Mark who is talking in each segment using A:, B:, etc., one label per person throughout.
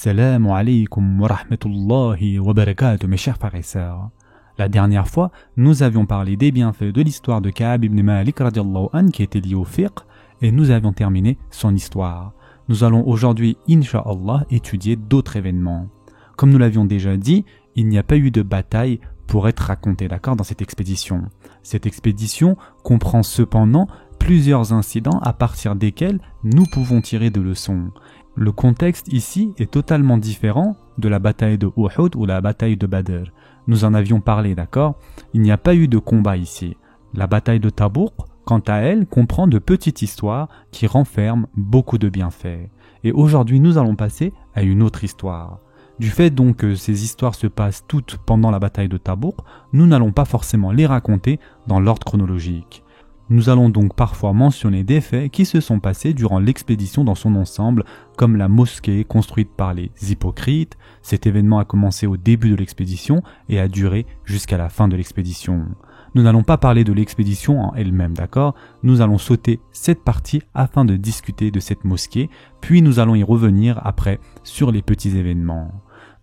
A: Assalamu alaikum wa rahmatullahi wa barakatuh, mes chers frères et sœurs. La dernière fois, nous avions parlé des bienfaits de l'histoire de Ka'b ibn Malik radiallahu anhu qui était liée au fiqh et nous avions terminé son histoire. Nous allons aujourd'hui, incha'Allah, étudier d'autres événements. Comme nous l'avions déjà dit, il n'y a pas eu de bataille pour être racontée, d'accord, dans cette expédition. Cette expédition comprend cependant plusieurs incidents à partir desquels nous pouvons tirer de leçons. Le contexte ici est totalement différent de la bataille de Uhud ou la bataille de Badr. Nous en avions parlé, d'accord? Il n'y a pas eu de combat ici. La bataille de Tabouk, quant à elle, comprend de petites histoires qui renferment beaucoup de bienfaits. Et aujourd'hui, nous allons passer à une autre histoire. Du fait donc que ces histoires se passent toutes pendant la bataille de Tabouk, nous n'allons pas forcément les raconter dans l'ordre chronologique. Nous allons donc parfois mentionner des faits qui se sont passés durant l'expédition dans son ensemble, comme la mosquée construite par les hypocrites. Cet événement a commencé au début de l'expédition et a duré jusqu'à la fin de l'expédition. Nous n'allons pas parler de l'expédition en elle-même, d'accord? Nous allons sauter cette partie afin de discuter de cette mosquée, puis nous allons y revenir après sur les petits événements.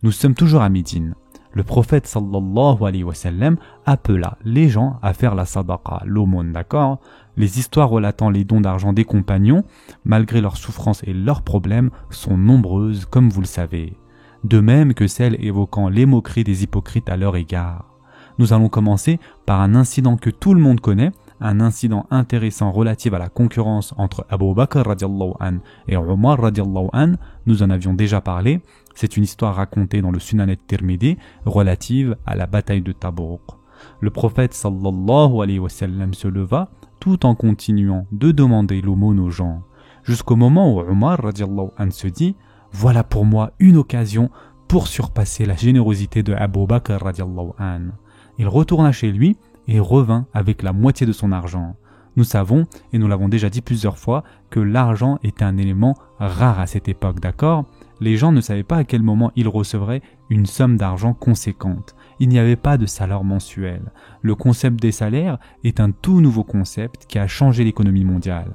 A: Nous sommes toujours à Médine. Le prophète sallallahu alayhi wa sallam appela les gens à faire la sadaqa, l'aumône, d'accord? Les histoires relatant les dons d'argent des compagnons, malgré leurs souffrances et leurs problèmes, sont nombreuses, comme vous le savez. De même que celles évoquant les moqueries des hypocrites à leur égard. Nous allons commencer par un incident que tout le monde connaît, un incident intéressant relatif à la concurrence entre Abu Bakr radiallahu anhu et Omar radiallahu anhu. Nous en avions déjà parlé. C'est une histoire racontée dans le Sunan at-Tirmidhi relative à la bataille de Tabouk. Le prophète sallallahu alayhi wa sallam se leva tout en continuant de demander l'aumône aux gens, jusqu'au moment où Omar radiallahu anhu se dit « Voilà pour moi une occasion pour surpasser la générosité de Abu Bakr radiallahu anhu ». Il retourna chez lui et revint avec la moitié de son argent. Nous savons, et nous l'avons déjà dit plusieurs fois, que l'argent était un élément rare à cette époque, d'accord? Les gens ne savaient pas à quel moment ils recevraient une somme d'argent conséquente. Il n'y avait pas de salaire mensuel. Le concept des salaires est un tout nouveau concept qui a changé l'économie mondiale.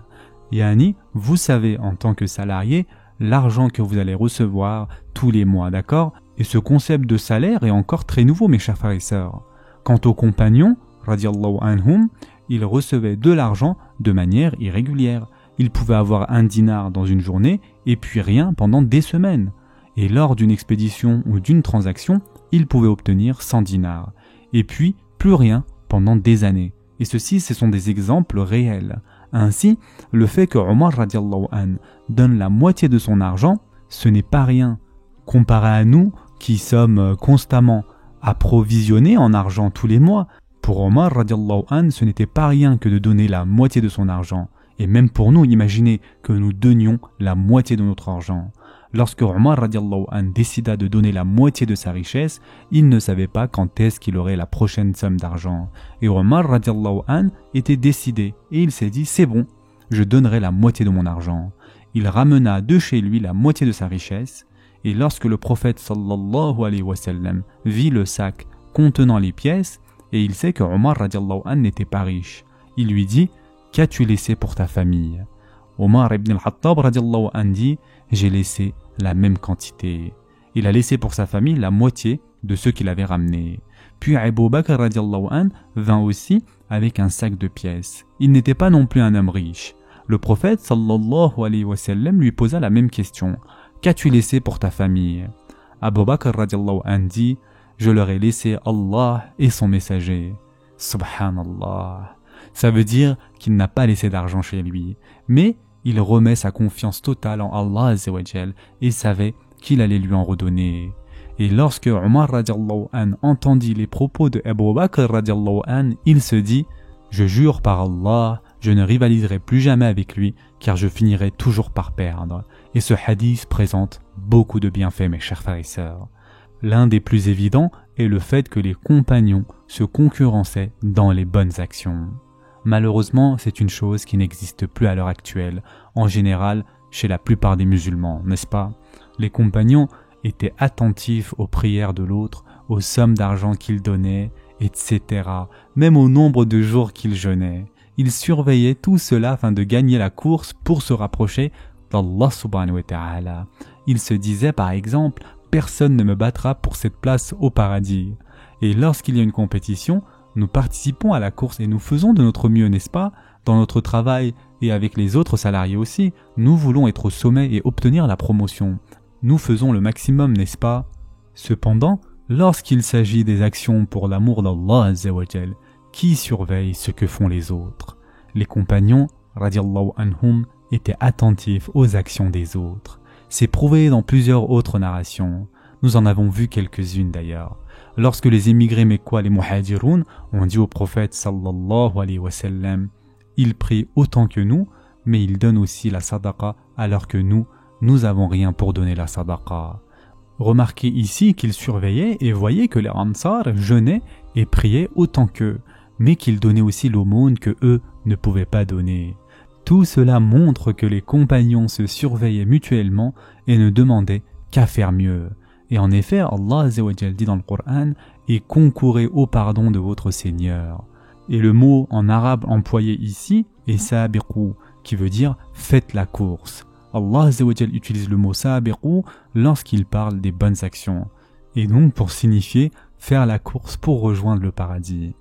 A: Yani, vous savez en tant que salarié, l'argent que vous allez recevoir tous les mois, d'accord? Et ce concept de salaire est encore très nouveau, mes chers frères et sœurs. Quant aux compagnons, radiallahu anhum, ils recevaient de l'argent de manière irrégulière. Ils pouvaient avoir 1 dinar dans une journée et puis rien pendant des semaines. Et lors d'une expédition ou d'une transaction, ils pouvaient obtenir 100 dinars. Et puis plus rien pendant des années. Et ceci, ce sont des exemples réels. Ainsi, le fait que Omar radiallahu anhu donne la moitié de son argent, ce n'est pas rien. Comparé à nous, qui sommes constamment approvisionnés en argent tous les mois, pour Omar radiallahu anhu, ce n'était pas rien que de donner la moitié de son argent. Et même pour nous, imaginez que nous donnions la moitié de notre argent. Lorsque Omar radiallahu anhu décida de donner la moitié de sa richesse, il ne savait pas quand est-ce qu'il aurait la prochaine somme d'argent. Et Omar radiallahu anhu était décidé et il s'est dit « c'est bon, je donnerai la moitié de mon argent ». Il ramena de chez lui la moitié de sa richesse et lorsque le prophète sallallahu alayhi wa sallam vit le sac contenant les pièces et il sait que Omar radiallahu anhu n'était pas riche, il lui dit « qu'as-tu laissé pour ta famille ?» Omar ibn al-Khattab radiallahu anhu dit « j'ai laissé la même quantité ». Il a laissé pour sa famille la moitié de ce qu'il avait ramené. Puis Abu Bakr radiallahu anhu vint aussi avec un sac de pièces. Il n'était pas non plus un homme riche. Le prophète sallallahu alayhi wa sallam lui posa la même question. « Qu'as-tu laissé pour ta famille ?» Abu Bakr radiallahu anhu dit « je leur ai laissé Allah et son messager. » Subhanallah. Ça veut dire qu'il n'a pas laissé d'argent chez lui, mais il remet sa confiance totale en Allah Azza wa Jal et savait qu'il allait lui en redonner. Et lorsque Omar radiallahu anhu entendit les propos de Abu Bakr radiallahu anhu, il se dit « Je jure par Allah, je ne rivaliserai plus jamais avec lui car je finirai toujours par perdre. » Et ce hadith présente beaucoup de bienfaits, mes chers frères et sœurs. L'un des plus évidents est le fait que les compagnons se concurrençaient dans les bonnes actions. Malheureusement, c'est une chose qui n'existe plus à l'heure actuelle, en général chez la plupart des musulmans, n'est-ce pas? Les compagnons étaient attentifs aux prières de l'autre, aux sommes d'argent qu'il donnait, etc., même au nombre de jours qu'il jeûnait. Ils surveillaient tout cela afin de gagner la course pour se rapprocher d'Allah subhanahu wa ta'ala. Il se disait par exemple, personne ne me battra pour cette place au paradis. Et lorsqu'il y a une compétition, nous participons à la course et nous faisons de notre mieux, n'est-ce pas? Dans notre travail et avec les autres salariés aussi, nous voulons être au sommet et obtenir la promotion. Nous faisons le maximum, n'est-ce pas? Cependant, lorsqu'il s'agit des actions pour l'amour d'Allah Azza wa Jal, qui surveille ce que font les autres? Les compagnons, radiallahu anhum, étaient attentifs aux actions des autres. C'est prouvé dans plusieurs autres narrations. Nous en avons vu quelques-unes d'ailleurs. Lorsque les émigrés mécois, les muhajiroun, ont dit au prophète sallallahu alayhi wa sallam, il prie autant que nous, mais il donne aussi la sadaqa, alors que nous n'avons rien pour donner la sadaqa. Remarquez ici qu'ils surveillaient et voyaient que les Ansar jeûnaient et priaient autant qu'eux, mais qu'ils donnaient aussi l'aumône que eux ne pouvaient pas donner. Tout cela montre que les compagnons se surveillaient mutuellement et ne demandaient qu'à faire mieux. Et en effet, Allah Azza wa Jal dit dans le Coran « Et concourez au pardon de votre Seigneur ». Et le mot en arabe employé ici est « sabiqu » qui veut dire « faites la course ». Allah Azza wa Jal utilise le mot « sabiqu » lorsqu'il parle des bonnes actions. Et donc pour signifier « faire la course pour rejoindre le paradis ».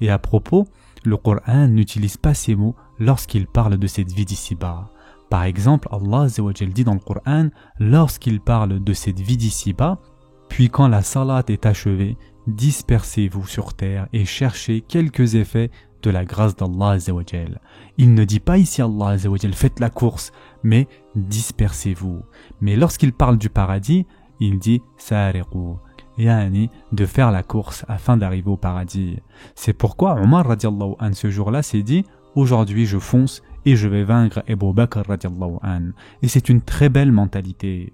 A: Et à propos, le Coran n'utilise pas ces mots lorsqu'il parle de cette vie d'ici-bas. Par exemple, Allah Azza wa Jal dit dans le Coran, lorsqu'il parle de cette vie d'ici-bas, puis quand la salat est achevée, dispersez-vous sur terre et cherchez quelques effets de la grâce d'Allah Azza wa Jal. Il ne dit pas ici Allah Azza wa Jal, faites la course, mais dispersez-vous. Mais lorsqu'il parle du paradis, il dit sariqu, yani de faire la course afin d'arriver au paradis. C'est pourquoi Omar radiallahu an ce jour-là s'est dit, aujourd'hui je fonce et je vais vaincre Abu Bakr radiallahu an. Et c'est une très belle mentalité.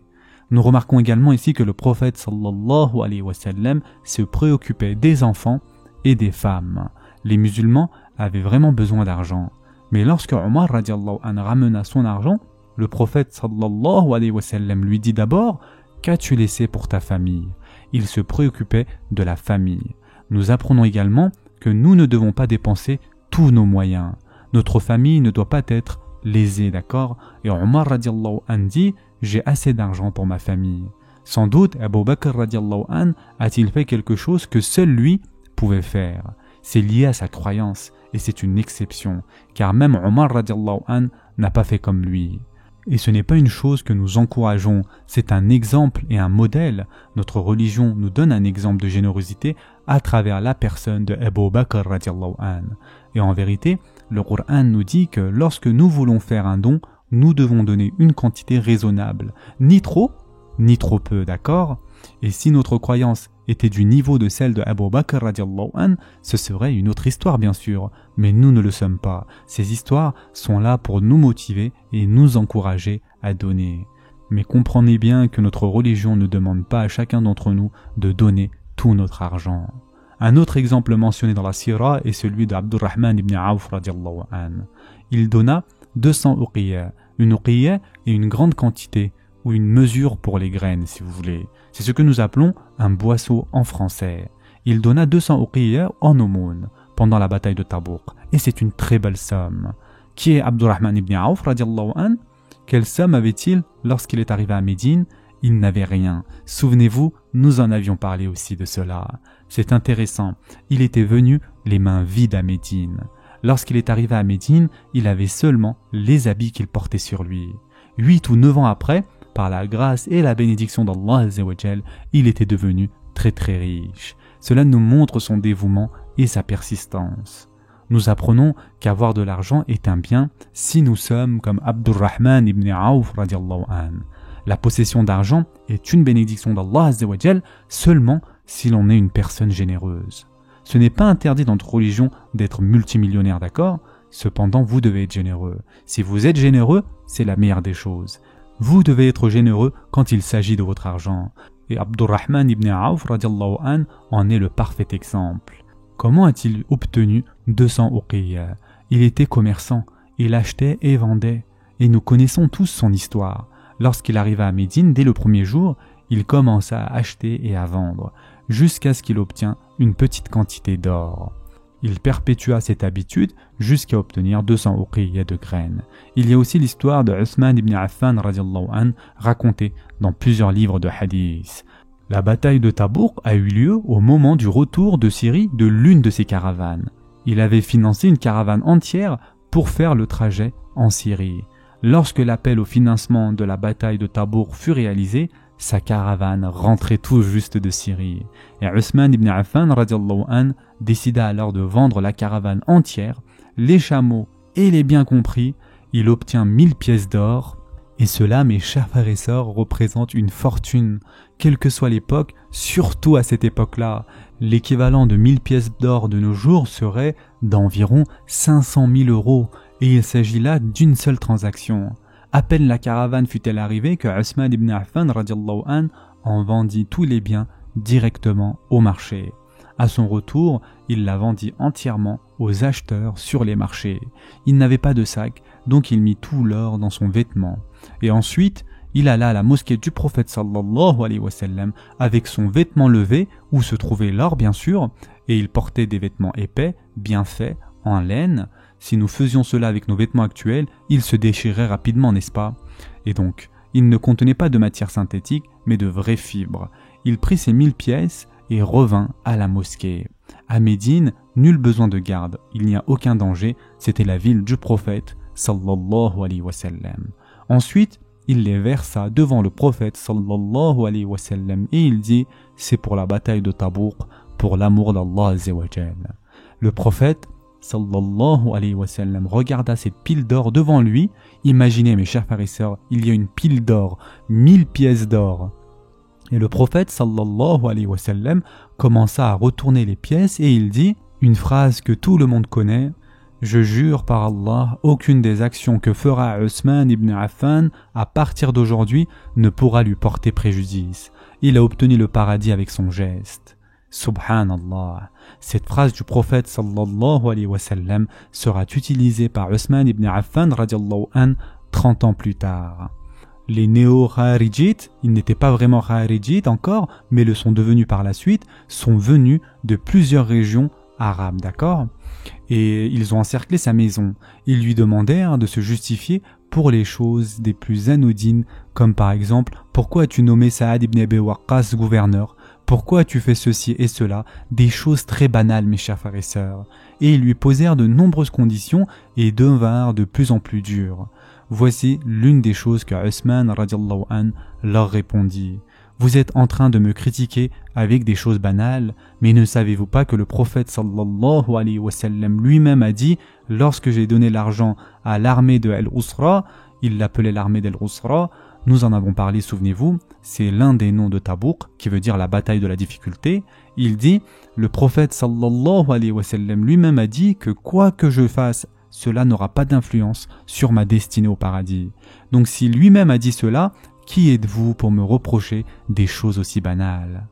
A: Nous remarquons également ici que le prophète sallallahu alayhi wa sallam se préoccupait des enfants et des femmes. Les musulmans avaient vraiment besoin d'argent. Mais lorsque Omar radiallahu an ramena son argent, le prophète sallallahu alayhi wa sallam lui dit d'abord « Qu'as-tu laissé pour ta famille ?» Il se préoccupait de la famille. Nous apprenons également que nous ne devons pas dépenser tous nos moyens. Notre famille ne doit pas être lésée, d'accord? Et Omar radiallahu an dit « J'ai assez d'argent pour ma famille ». Sans doute, Abu Bakr radiallahu an a-t-il fait quelque chose que seul lui pouvait faire. C'est lié à sa croyance et c'est une exception, car même Omar radiallahu an n'a pas fait comme lui. Et ce n'est pas une chose que nous encourageons, c'est un exemple et un modèle. Notre religion nous donne un exemple de générosité à travers la personne de Abu Bakr radiallahu an. Et en vérité, le Coran nous dit que lorsque nous voulons faire un don, nous devons donner une quantité raisonnable, ni trop peu, d'accord? Et si notre croyance était du niveau de celle de Abu Bakr radiallahu an, ce serait une autre histoire bien sûr, mais nous ne le sommes pas. Ces histoires sont là pour nous motiver et nous encourager à donner. Mais comprenez bien que notre religion ne demande pas à chacun d'entre nous de donner tout notre argent. Un autre exemple mentionné dans la Sira est celui d'Abdurrahman ibn Auf radiallahu an. Il donna 200 uqiyya. Une uqiyya est une grande quantité ou une mesure pour les graines si vous voulez. C'est ce que nous appelons un boisseau en français. Il donna 200 uqiyya en aumône pendant la bataille de Tabouk. Et c'est une très belle somme. Qui est Abdurrahman ibn Auf radiallahu an? Quelle somme avait-il lorsqu'il est arrivé à Médine? Il n'avait rien. Souvenez-vous, nous en avions parlé aussi de cela. C'est intéressant. Il était venu les mains vides à Médine. Lorsqu'il est arrivé à Médine, il avait seulement les habits qu'il portait sur lui. 8 ou 9 ans après, par la grâce et la bénédiction d'Allah Azza wa Jal, il était devenu très très riche. Cela nous montre son dévouement et sa persistance. Nous apprenons qu'avoir de l'argent est un bien si nous sommes comme Abdurrahman ibn Auf radiallahu an. La possession d'argent est une bénédiction d'Allah Azza wa Jal seulement si l'on est une personne généreuse. Ce n'est pas interdit dans notre religion d'être multimillionnaire, d'accord? Cependant, vous devez être généreux. Si vous êtes généreux, c'est la meilleure des choses. Vous devez être généreux quand il s'agit de votre argent. Et Abdurrahman ibn Auf radiallahu an en est le parfait exemple. Comment a-t-il obtenu 200 uqiyya? Il était commerçant, il achetait et vendait. Et nous connaissons tous son histoire. Lorsqu'il arriva à Médine, dès le premier jour, il commença à acheter et à vendre, jusqu'à ce qu'il obtient une petite quantité d'or. Il perpétua cette habitude jusqu'à obtenir 200 uqiyya de graines. Il y a aussi l'histoire de Uthman ibn Affan radiallahu anhu racontée dans plusieurs livres de hadith. La bataille de Tabouk a eu lieu au moment du retour de Syrie de l'une de ses caravanes. Il avait financé une caravane entière pour faire le trajet en Syrie. Lorsque l'appel au financement de la bataille de Tabouk fut réalisé, sa caravane rentrait tout juste de Syrie. Et Uthman ibn Affan radiallahu anhu décida alors de vendre la caravane entière, les chameaux et les biens compris. Il obtient 1000 pièces d'or. Et cela, mes chers frères et sœurs, représente une fortune, quelle que soit l'époque, surtout à cette époque-là. L'équivalent de 1000 pièces d'or de nos jours serait d'environ 500 000 euros. Et il s'agit là d'une seule transaction. À peine la caravane fut-elle arrivée que Uthman ibn Affan radiallahu anhu en vendit tous les biens directement au marché. À son retour, il la vendit entièrement aux acheteurs sur les marchés. Il n'avait pas de sac, donc il mit tout l'or dans son vêtement. Et ensuite, il alla à la mosquée du prophète sallallahu alayhi wa sallam avec son vêtement levé, où se trouvait l'or bien sûr, et il portait des vêtements épais, bien faits, en laine. Si nous faisions cela avec nos vêtements actuels, ils se déchireraient rapidement, n'est-ce pas? Et donc, il ne contenait pas de matière synthétique, mais de vraies fibres. Il prit ses 1000 pièces et revint à la mosquée. À Médine, nul besoin de garde, il n'y a aucun danger, c'était la ville du prophète sallallahu alayhi wa sallam. Ensuite, il les versa devant le prophète sallallahu alayhi wa sallam et il dit « C'est pour la bataille de Tabouk, pour l'amour d'Allah azza wa jal ». Le prophète sallallahu alayhi wa sallam regarda cette pile d'or devant lui. Imaginez mes chers frères et sœurs, il y a une pile d'or, 1000 pièces d'or. Et le prophète sallallahu alayhi wa sallam commença à retourner les pièces et il dit une phrase que tout le monde connaît: je jure par Allah, aucune des actions que fera Uthman ibn Affan à partir d'aujourd'hui ne pourra lui porter préjudice. Il a obtenu le paradis avec son geste. Subhanallah. Cette phrase du prophète sallallahu alayhi wa sallam sera utilisée par Uthman ibn Affan radiallahu anhu 30 ans plus tard. Les néo-Kharijites, ils n'étaient pas vraiment Kharijites encore, mais le sont devenus par la suite, sont venus de plusieurs régions arabes, d'accord? Et ils ont encerclé sa maison. Ils lui demandèrent de se justifier pour les choses des plus anodines, comme par exemple, pourquoi as-tu nommé Saad ibn Abi Waqqas gouverneur? Pourquoi as-tu fait ceci et cela? Des choses très banales, mes chers frères et sœurs. Et ils lui posèrent de nombreuses conditions et devinrent de plus en plus durs. Voici l'une des choses que Uthman radiallahu anhu leur répondit. Vous êtes en train de me critiquer avec des choses banales, mais ne savez-vous pas que le prophète sallallahu alayhi wa sallam lui-même a dit, lorsque j'ai donné l'argent à l'armée de Al-Usra, il l'appelait l'armée d'Al-Usra, nous en avons parlé, souvenez-vous, c'est l'un des noms de Tabouk, qui veut dire la bataille de la difficulté. Il dit, le prophète sallallahu alayhi wa sallam lui-même a dit que quoi que je fasse, cela n'aura pas d'influence sur ma destinée au paradis. Donc si lui-même a dit cela, qui êtes-vous pour me reprocher des choses aussi banales?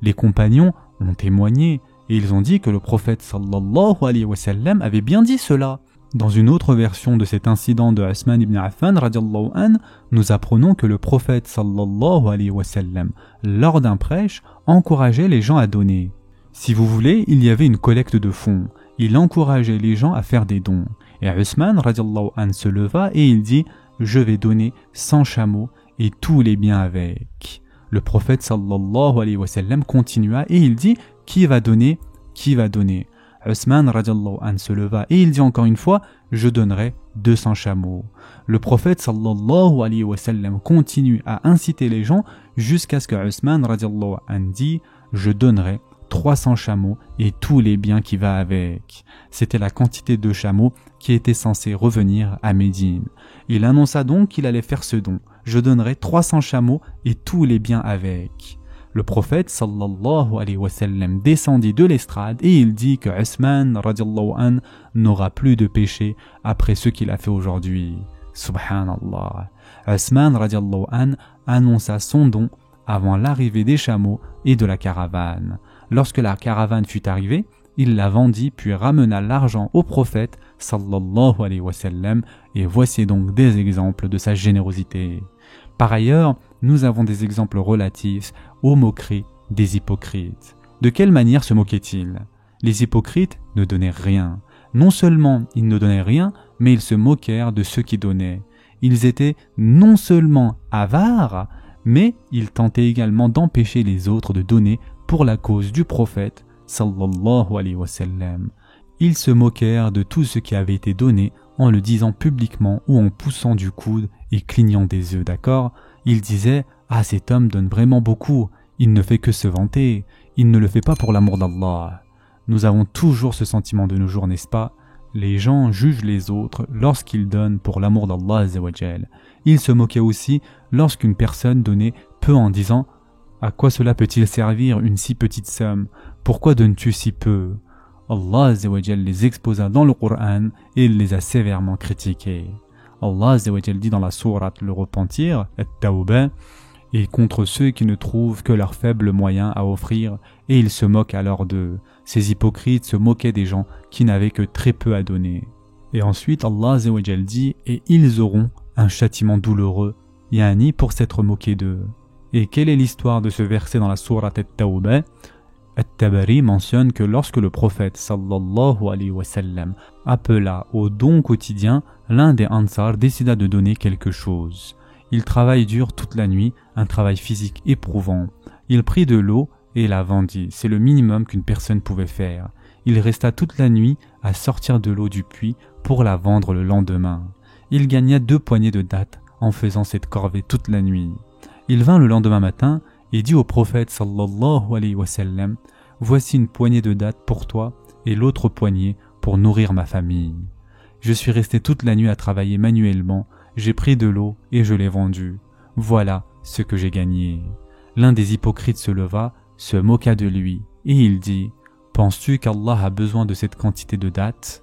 A: Les compagnons ont témoigné et ils ont dit que le prophète sallallahu alayhi wa sallam avait bien dit cela. Dans une autre version de cet incident de Uthman ibn Affan radiallahu anhu, nous apprenons que le prophète sallallahu alayhi wa sallam, lors d'un prêche, encourageait les gens à donner. Si vous voulez, il y avait une collecte de fonds. Il encourageait les gens à faire des dons. Et Uthman radiallahu anhu se leva et il dit « Je vais donner 100 chameaux et tous les biens avec. » Le prophète sallallahu alayhi wa sallam continua et il dit « Qui va donner? Qui va donner ?» Uthman radiallahu anhu se leva et il dit encore une fois « Je donnerai 200 chameaux. » Le prophète sallallahu alayhi wa sallam continue à inciter les gens jusqu'à ce que Uthman radiallahu anhu dit « Je donnerai 300 chameaux et tous les biens qui va avec. » C'était la quantité de chameaux qui était censée revenir à Médine. Il annonça donc qu'il allait faire ce don. Je donnerai 300 chameaux et tous les biens avec. Le prophète sallallahu alayhi wa sallam descendit de l'estrade et il dit que Uthman radiallahu anhu n'aura plus de péché après ce qu'il a fait aujourd'hui. Subhanallah. Uthman radiallahu anhu annonça son don avant l'arrivée des chameaux et de la caravane. Lorsque la caravane fut arrivée, il la vendit puis ramena l'argent au prophète sallallahu alayhi wa sallam et voici donc des exemples de sa générosité. Par ailleurs, nous avons des exemples relatifs aux moqueries des hypocrites. De quelle manière se moquaient-ils? les hypocrites ne donnaient rien. Non seulement ils ne donnaient rien, mais ils se moquèrent de ceux qui donnaient. Ils étaient non seulement avares, mais ils tentaient également d'empêcher les autres de donner pour la cause du prophète sallallahu alayhi wa sallam. Ils se moquèrent de tout ce qui avait été donné en le disant publiquement ou en poussant du coude et clignant des yeux, d'accord? Ils disaient « Ah, cet homme donne vraiment beaucoup, il ne fait que se vanter, il ne le fait pas pour l'amour d'Allah. » Nous avons toujours ce sentiment de nos jours, n'est-ce pas? Les gens jugent les autres lorsqu'ils donnent pour l'amour d'Allah azza wa jal. Ils se moquaient aussi lorsqu'une personne donnait peu en disant « À quoi cela peut-il servir une si petite somme? Pourquoi donnes-tu si peu ?» Allah azza wa jal les exposa dans le Coran et il les a sévèrement critiqués. Allah azza wa jal dit dans la sourate Le Repentir, At-Tawbah, et contre ceux qui ne trouvent que leurs faibles moyens à offrir, et ils se moquent alors d'eux. Ces hypocrites se moquaient des gens qui n'avaient que très peu à donner. Et ensuite Allah azza wa jal dit « Et ils auront un châtiment douloureux, yani pour s'être moqués d'eux. » Et quelle est l'histoire de ce verset dans la sourate At-Tawbah? At-Tabari mentionne que lorsque le prophète sallallahu alayhi wa sallam appela au don quotidien, l'un des Ansar décida de donner quelque chose. Il travaille dur toute la nuit, un travail physique éprouvant. Il prit de l'eau et la vendit, c'est le minimum qu'une personne pouvait faire. Il resta toute la nuit à sortir de l'eau du puits pour la vendre le lendemain. Il gagna 2 poignées de dattes en faisant cette corvée toute la nuit. Il vint le lendemain matin et dit au prophète sallallahu alayhi wa sallam « Voici une poignée de dattes pour toi et l'autre poignée pour nourrir ma famille. Je suis resté toute la nuit à travailler manuellement, j'ai pris de l'eau et je l'ai vendue. Voilà ce que j'ai gagné. » L'un des hypocrites se leva, se moqua de lui et il dit « Penses-tu qu'Allah a besoin de cette quantité de dattes ?»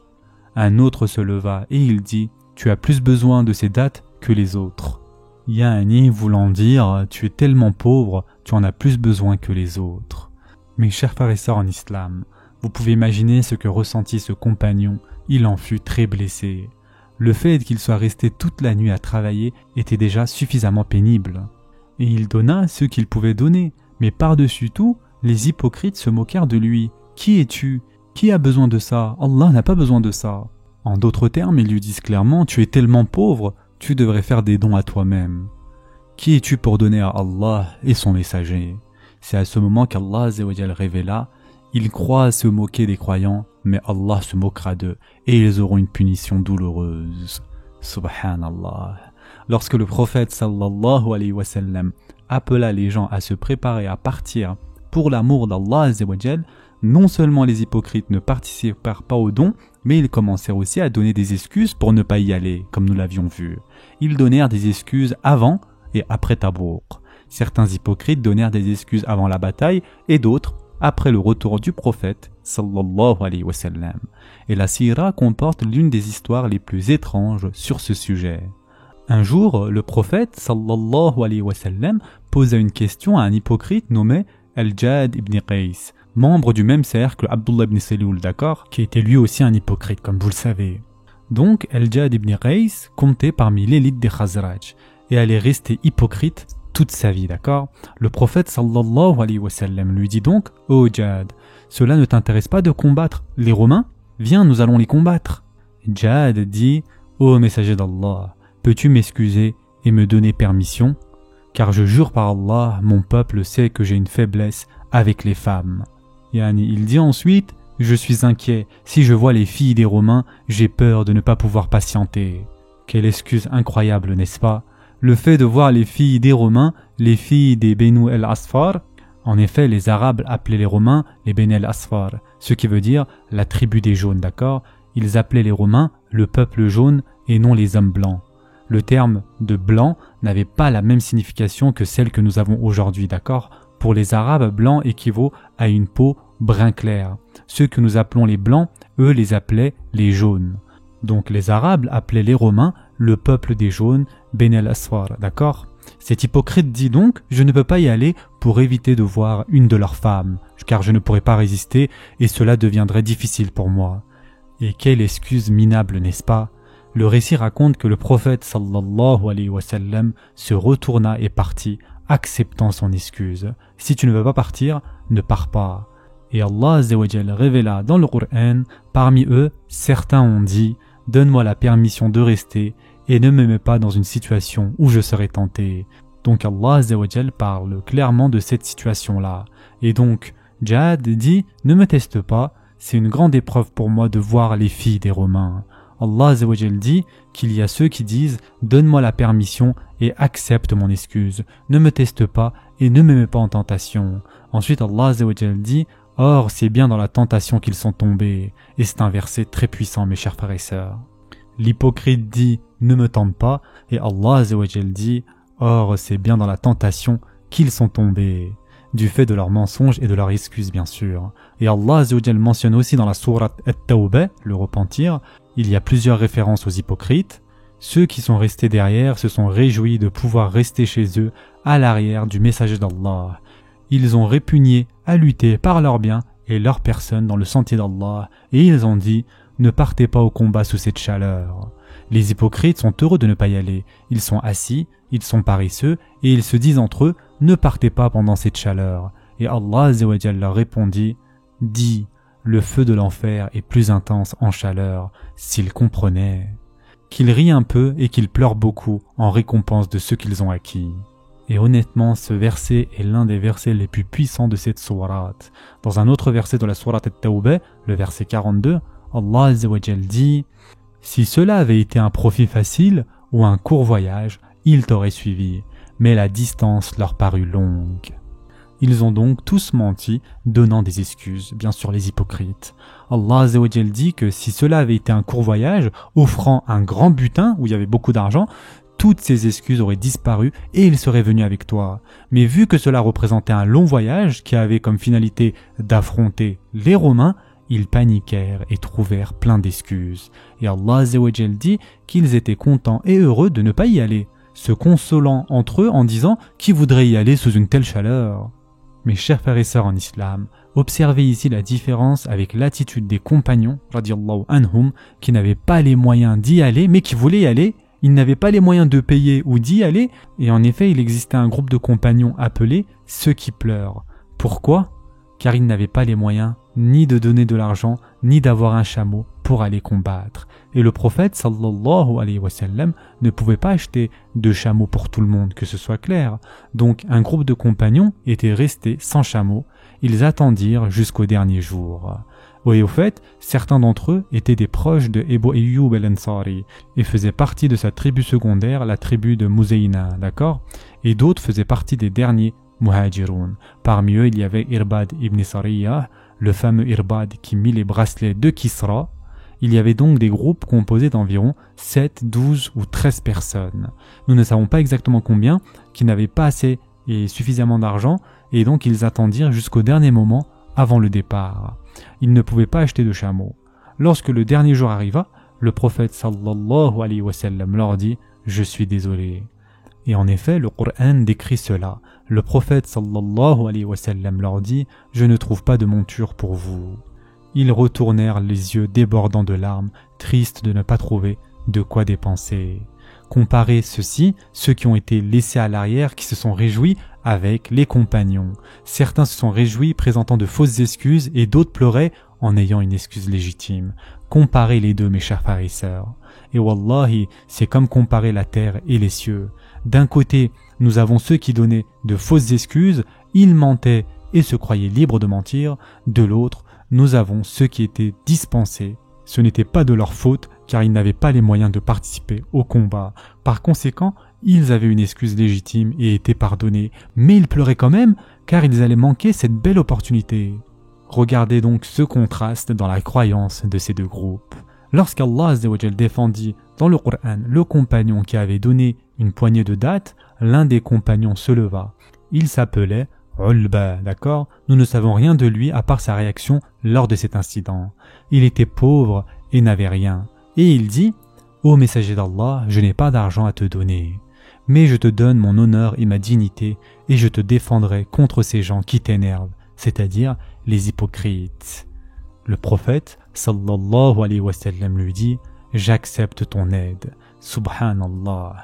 A: Un autre se leva et il dit « Tu as plus besoin de ces dattes que les autres. » Yani voulant dire « Tu es tellement pauvre, tu en as plus besoin que les autres. » Mes chers frères et sœurs en islam, vous pouvez imaginer ce que ressentit ce compagnon, il en fut très blessé. Le fait qu'il soit resté toute la nuit à travailler était déjà suffisamment pénible. Et il donna ce qu'il pouvait donner, mais par-dessus tout, les hypocrites se moquèrent de lui. « Qui es-tu? Qui a besoin de ça? Allah n'a pas besoin de ça. » En d'autres termes, ils lui disent clairement « Tu es tellement pauvre, tu devrais faire des dons à toi-même. Qui es-tu pour donner à Allah et son messager ?» C'est à ce moment qu'Allah azza wa jal révéla « Ils croient se moquer des croyants, mais Allah se moquera d'eux et ils auront une punition douloureuse. » Subhanallah. Lorsque le prophète sallallahu alayhi wa sallam appela les gens à se préparer à partir pour l'amour d'Allah azza wa jal, non seulement les hypocrites ne participèrent pas au don, mais ils commencèrent aussi à donner des excuses pour ne pas y aller, comme nous l'avions vu. Ils donnèrent des excuses avant et après Tabouk. Certains hypocrites donnèrent des excuses avant la bataille et d'autres après le retour du prophète sallallahu alayhi wa sallam. Et la Sira comporte l'une des histoires les plus étranges sur ce sujet. Un jour, le prophète sallallahu alayhi wa sallam posa une question à un hypocrite nommé Al-Jad ibn Qais, membre du même cercle Abdullah ibn Seloul, d'accord, qui était lui aussi un hypocrite, comme vous le savez. Donc, Al-Jad ibn Qais comptait parmi l'élite des Khazraj et allait rester hypocrite toute sa vie, d'accord. Le prophète sallallahu alayhi wa sallam lui dit donc « Oh Jad, cela ne t'intéresse pas de combattre les Romains? Viens, nous allons les combattre. » Jad dit « Oh messager d'Allah, peux-tu m'excuser et me donner permission? Car je jure par Allah, mon peuple sait que j'ai une faiblesse avec les femmes. » Yani, il dit ensuite « Je suis inquiet, si je vois les filles des Romains, j'ai peur de ne pas pouvoir patienter. » Quelle excuse incroyable, n'est-ce pas? Le fait de voir les filles des Romains, les filles des Benu el-Asfar, en effet les Arabes appelaient les Romains les Benu el-Asfar, ce qui veut dire la tribu des jaunes, d'accord? Ils appelaient les Romains le peuple jaune et non les hommes blancs. Le terme de blanc n'avait pas la même signification que celle que nous avons aujourd'hui, d'accord? Pour les Arabes, blanc équivaut à une peau brun clair. Ceux que nous appelons les blancs, eux les appelaient les jaunes. Donc les Arabes appelaient les Romains le peuple des jaunes, Ben el-Asfar, d'accord? Cet hypocrite dit donc « Je ne peux pas y aller pour éviter de voir une de leurs femmes, car je ne pourrais pas résister et cela deviendrait difficile pour moi. » Et quelle excuse minable, n'est-ce pas? Le récit raconte que le prophète sallallahu alayhi wa sallam se retourna et partit, acceptant son excuse. « Si tu ne veux pas partir, ne pars pas. » Et Allah Azza wa Jal révéla dans le Coran, parmi eux, certains ont dit « Donne-moi la permission de rester et ne me mets pas dans une situation où je serai tenté. » Donc Allah Azza wa Jal parle clairement de cette situation-là. Et donc, Jad dit « Ne me teste pas, c'est une grande épreuve pour moi de voir les filles des Romains. » Allah Azza wa Jal dit qu'il y a ceux qui disent « Donne-moi la permission et accepte mon excuse. Ne me teste pas et ne me mets pas en tentation. » Ensuite Allah Azza wa Jal dit « Or, c'est bien dans la tentation qu'ils sont tombés. » Et c'est un verset très puissant, mes chers frères et sœurs. L'hypocrite dit « Ne me tente pas » et Allah Azza wa Jal dit « Or, c'est bien dans la tentation qu'ils sont tombés. » Du fait de leurs mensonges et de leurs excuses, bien sûr. Et Allah Azza wa Jal mentionne aussi dans la sourate At-Tawbah, le repentir, il y a plusieurs références aux hypocrites. Ceux qui sont restés derrière se sont réjouis de pouvoir rester chez eux à l'arrière du messager d'Allah. Ils ont répugné à lutter par leur bien et leur personne dans le sentier d'Allah et ils ont dit « Ne partez pas au combat sous cette chaleur ». Les hypocrites sont heureux de ne pas y aller. Ils sont assis, ils sont paresseux et ils se disent entre eux « Ne partez pas pendant cette chaleur ». Et Allah Azza wa Jal leur répondit « Dis, le feu de l'enfer est plus intense en chaleur s'ils comprenaient. » Qu'ils rient un peu et qu'ils pleurent beaucoup en récompense de ce qu'ils ont acquis. Et honnêtement, ce verset est l'un des versets les plus puissants de cette sourate. Dans un autre verset de la sourate At-Tawbah, le verset 42, Allah Azza wa Jal dit « Si cela avait été un profit facile ou un court voyage, ils t'auraient suivi, mais la distance leur parut longue. » Ils ont donc tous menti, donnant des excuses, bien sûr les hypocrites. Allah Azza wa Jal dit que si cela avait été un court voyage, offrant un grand butin où il y avait beaucoup d'argent, toutes ces excuses auraient disparu et ils seraient venus avec toi. Mais vu que cela représentait un long voyage qui avait comme finalité d'affronter les Romains, ils paniquèrent et trouvèrent plein d'excuses. Et Allah Azza wa Jal dit qu'ils étaient contents et heureux de ne pas y aller, se consolant entre eux en disant « Qui voudrait y aller sous une telle chaleur ?» Mes chers frères et sœurs en islam, observez ici la différence avec l'attitude des compagnons, radiallahu anhum, qui n'avaient pas les moyens d'y aller, mais qui voulaient y aller. Ils n'avaient pas les moyens de payer ou d'y aller, et en effet, il existait un groupe de compagnons appelés ceux qui pleurent. Pourquoi ? Car ils n'avaient pas les moyens ni de donner de l'argent, ni d'avoir un chameau pour aller combattre. Et le prophète sallallahu alayhi wa sallam ne pouvait pas acheter de chameaux pour tout le monde, que ce soit clair. Donc un groupe de compagnons était resté sans chameau. Ils attendirent jusqu'au dernier jour. Et au fait, certains d'entre eux étaient des proches de Abu Ayyub al-Ansari et faisaient partie de sa tribu secondaire, la tribu de Muzayna, d'accord ? Et d'autres faisaient partie des derniers Muhajirun. Parmi eux, il y avait Irbad ibn Sariyah, le fameux Irbad qui mit les bracelets de Kisra. Il y avait donc des groupes composés d'environ 7, 12 ou 13 personnes. Nous ne savons pas exactement combien, qui n'avaient pas assez et suffisamment d'argent, et donc ils attendirent jusqu'au dernier moment avant le départ. Ils ne pouvaient pas acheter de chameau. Lorsque le dernier jour arriva, le prophète sallallahu alayhi wa sallam leur dit « Je suis désolé ». Et en effet, le Coran décrit cela. Le prophète sallallahu alayhi wa sallam leur dit « Je ne trouve pas de monture pour vous ». Ils retournèrent les yeux débordants de larmes, tristes de ne pas trouver de quoi dépenser. Comparez ceci, ceux qui ont été laissés à l'arrière, qui se sont réjouis avec les compagnons. Certains se sont réjouis présentant de fausses excuses et d'autres pleuraient en ayant une excuse légitime. Comparez les deux, mes chers frères et sœurs. Et wallahi, c'est comme comparer la terre et les cieux. D'un côté, nous avons ceux qui donnaient de fausses excuses, ils mentaient et se croyaient libres de mentir. De l'autre, nous avons ceux qui étaient dispensés. Ce n'était pas de leur faute car ils n'avaient pas les moyens de participer au combat. Par conséquent, ils avaient une excuse légitime et étaient pardonnés. Mais ils pleuraient quand même car ils allaient manquer cette belle opportunité. Regardez donc ce contraste dans la croyance de ces deux groupes. Lorsqu'Allah Azza wa Jal défendit dans le Coran le compagnon qui avait donné une poignée de dattes, l'un des compagnons se leva. Il s'appelait Ulba, d'accord ? Nous ne savons rien de lui à part sa réaction lors de cet incident. Il était pauvre et n'avait rien. Et il dit « Ô messager d'Allah, je n'ai pas d'argent à te donner. Mais je te donne mon honneur et ma dignité et je te défendrai contre ces gens qui t'énervent, c'est-à-dire les hypocrites. » Le prophète, sallallahu alayhi wa sallam, lui dit « J'accepte ton aide. Subhanallah. »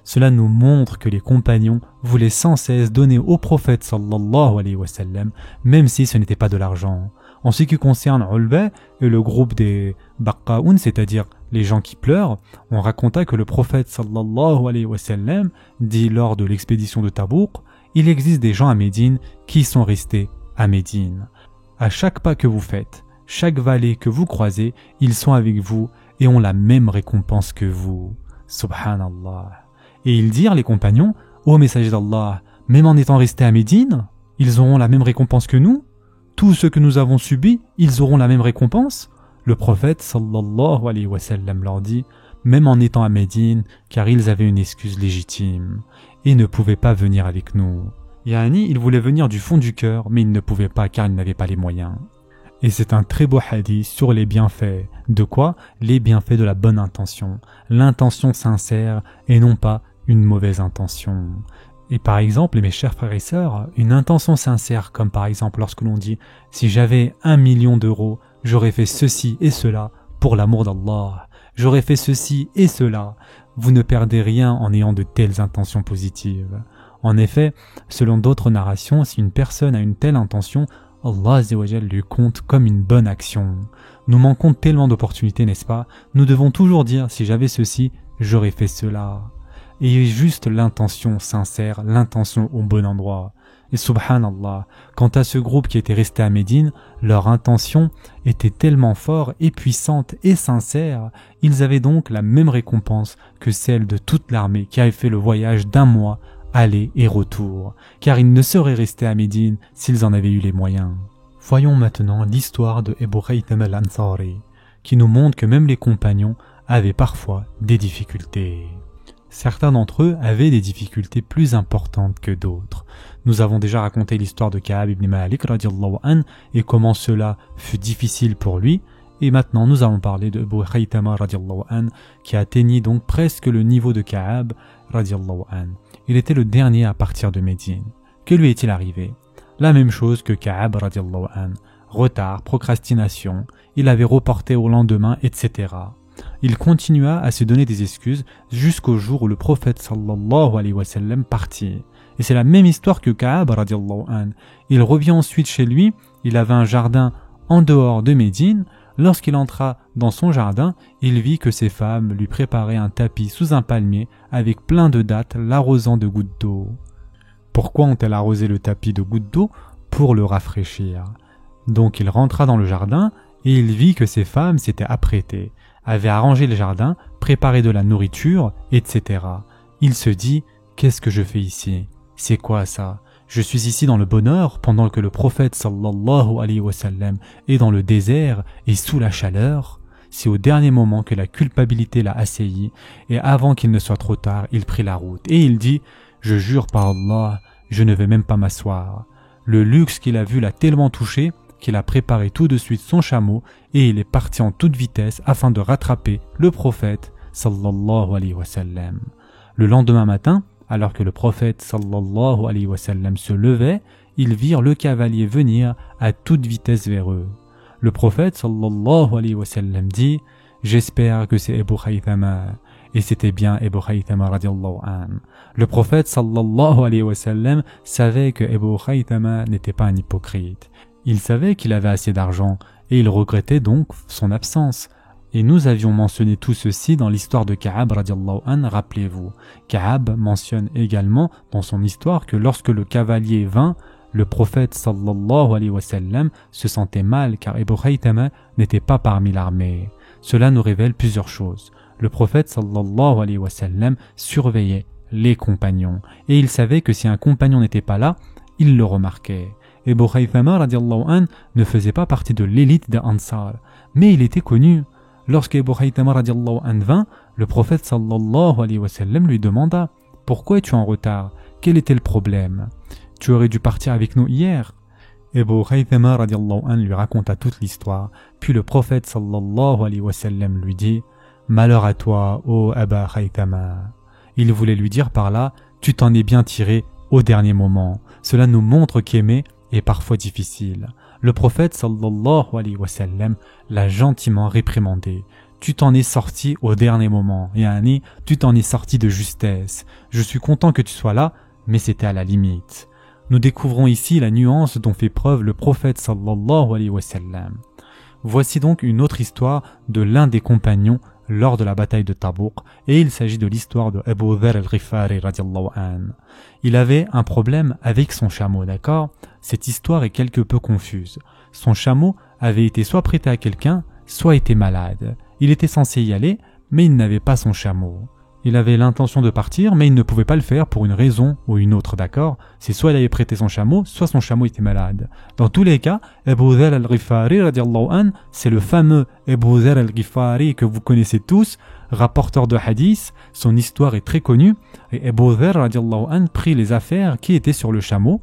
A: Cela nous montre que les compagnons voulaient sans cesse donner au prophète sallallahu alayhi wa sallam, même si ce n'était pas de l'argent. En ce qui concerne Ulba et le groupe des Baqqa'oun, c'est-à-dire les gens qui pleurent, on raconta que le prophète sallallahu alayhi wa sallam dit lors de l'expédition de Tabouk, il existe des gens à Médine qui sont restés à Médine. À chaque pas que vous faites, chaque vallée que vous croisez, ils sont avec vous et ont la même récompense que vous. Subhanallah. Et ils dirent, les compagnons, ô messager d'Allah, même en étant restés à Médine, ils auront la même récompense que nous? Tout ce que nous avons subi, ils auront la même récompense? Le prophète sallallahu alayhi wa sallam leur dit, même en étant à Médine, car ils avaient une excuse légitime et ne pouvaient pas venir avec nous. Yani, ils voulaient venir du fond du cœur, mais ils ne pouvaient pas car ils n'avaient pas les moyens. Et c'est un très beau hadith sur les bienfaits. De quoi? Les bienfaits de la bonne intention. L'intention sincère et non pas une mauvaise intention. Et par exemple, mes chers frères et sœurs, une intention sincère, comme par exemple lorsque l'on dit « Si j'avais 1 million d'euros, j'aurais fait ceci et cela pour l'amour d'Allah. J'aurais fait ceci et cela. » Vous ne perdez rien en ayant de telles intentions positives. En effet, selon d'autres narrations, si une personne a une telle intention, Allah Azza wa Jal lui compte comme une bonne action. Nous manquons tellement d'opportunités, n'est-ce pas? Nous devons toujours dire, si j'avais ceci, j'aurais fait cela. Ayez juste l'intention sincère, l'intention au bon endroit. Et subhanallah, quant à ce groupe qui était resté à Médine, leur intention était tellement forte et puissante et sincère, ils avaient donc la même récompense que celle de toute l'armée qui avait fait le voyage d'1 mois, aller et retour, car ils ne seraient restés à Médine s'ils en avaient eu les moyens. Voyons maintenant l'histoire de Abu Khaythama al-Ansari, qui nous montre que même les compagnons avaient parfois des difficultés. Certains d'entre eux avaient des difficultés plus importantes que d'autres. Nous avons déjà raconté l'histoire de Ka'ab ibn Malik radiallahu an et comment cela fut difficile pour lui. Et maintenant nous allons parler de Abu Khaythama radiallahu an qui atteignit donc presque le niveau de Ka'ab radiallahu an. Il était le dernier à partir de Médine. Que lui est-il arrivé? La même chose que Ka'ab radiallahu an. Retard, procrastination, il avait reporté au lendemain, etc. Il continua à se donner des excuses jusqu'au jour où le prophète sallallahu alayhi wa sallam partit. Et c'est la même histoire que Ka'ab radiallahu an. Il revient ensuite chez lui, il avait un jardin en dehors de Médine. Lorsqu'il entra dans son jardin, il vit que ses femmes lui préparaient un tapis sous un palmier avec plein de dattes l'arrosant de gouttes d'eau. Pourquoi ont-elles arrosé le tapis de gouttes d'eau? Pour le rafraîchir. Donc il rentra dans le jardin et il vit que ses femmes s'étaient apprêtées, avaient arrangé le jardin, préparé de la nourriture, etc. Il se dit, qu'est-ce que je fais ici? C'est quoi ça? Je suis ici dans le bonheur pendant que le prophète sallallahu alayhi wa sallam est dans le désert et sous la chaleur. C'est au dernier moment que la culpabilité l'a assailli et avant qu'il ne soit trop tard, il prit la route et il dit « Je jure par Allah, je ne vais même pas m'asseoir ». Le luxe qu'il a vu l'a tellement touché qu'il a préparé tout de suite son chameau et il est parti en toute vitesse afin de rattraper le prophète sallallahu alayhi wa sallam. Le lendemain matin, alors que le prophète sallallahu alayhi wa sallam se levait, ils virent le cavalier venir à toute vitesse vers eux. Le prophète sallallahu alayhi wa sallam dit « J'espère que c'est Abu Khaythama » et c'était bien Abu Khaythama radiallahu an. Le prophète sallallahu alayhi wa sallam savait que Abu Khaythama n'était pas un hypocrite. Il savait qu'il avait assez d'argent et il regrettait donc son absence. Et nous avions mentionné tout ceci dans l'histoire de Ka'ab radiallahu an, rappelez-vous. Ka'ab mentionne également dans son histoire que lorsque le cavalier vint, le prophète sallallahu alayhi wa sallam se sentait mal car Abu Khaythama n'était pas parmi l'armée. Cela nous révèle plusieurs choses. Le prophète sallallahu alayhi wa sallam surveillait les compagnons et il savait que si un compagnon n'était pas là, il le remarquait. Abu Khaythama radiallahu an ne faisait pas partie de l'élite des Ansar, mais il était connu. Lorsque Abu Khaythama radiallahu an vint, le prophète sallallahu alayhi wa sallam lui demanda « Pourquoi es-tu en retard? Quel était le problème? Tu aurais dû partir avec nous hier ?» Abu Khaythama radiallahu an lui raconta toute l'histoire, puis le prophète sallallahu alayhi wa sallam lui dit « Malheur à toi, ô Abu Khaythama !» Il voulait lui dire par là « Tu t'en es bien tiré au dernier moment. » Cela nous montre qu'aimer est parfois difficile. Le prophète sallallahu alayhi wa sallam l'a gentiment réprimandé. « tu t'en es sorti au dernier moment. Yani, tu t'en es sorti de justesse. Je suis content que tu sois là, mais c'était à la limite. Nous découvrons ici la nuance dont fait preuve le prophète sallallahu alayhi wa sallam. Voici donc une autre histoire de l'un des compagnons lors de la bataille de Tabouk, et il s'agit de l'histoire de Abu Dharr al-Ghifari radiyallahu anhu. Il avait un problème avec son chameau, d'accord? Cette histoire est quelque peu confuse. Son chameau avait été soit prêté à quelqu'un, soit était malade. Il était censé y aller, mais il n'avait pas son chameau. Il avait l'intention de partir, mais il ne pouvait pas le faire pour une raison ou une autre, d'accord? C'est soit il avait prêté son chameau, soit son chameau était malade. Dans tous les cas, Abu Dharr al-Ghifari radiyallahu anhu, c'est le fameux Abu Dharr al-Ghifari que vous connaissez tous, rapporteur de hadith. Son histoire est très connue. Et Abu Dharr radiyallahu anhu prit les affaires qui étaient sur le chameau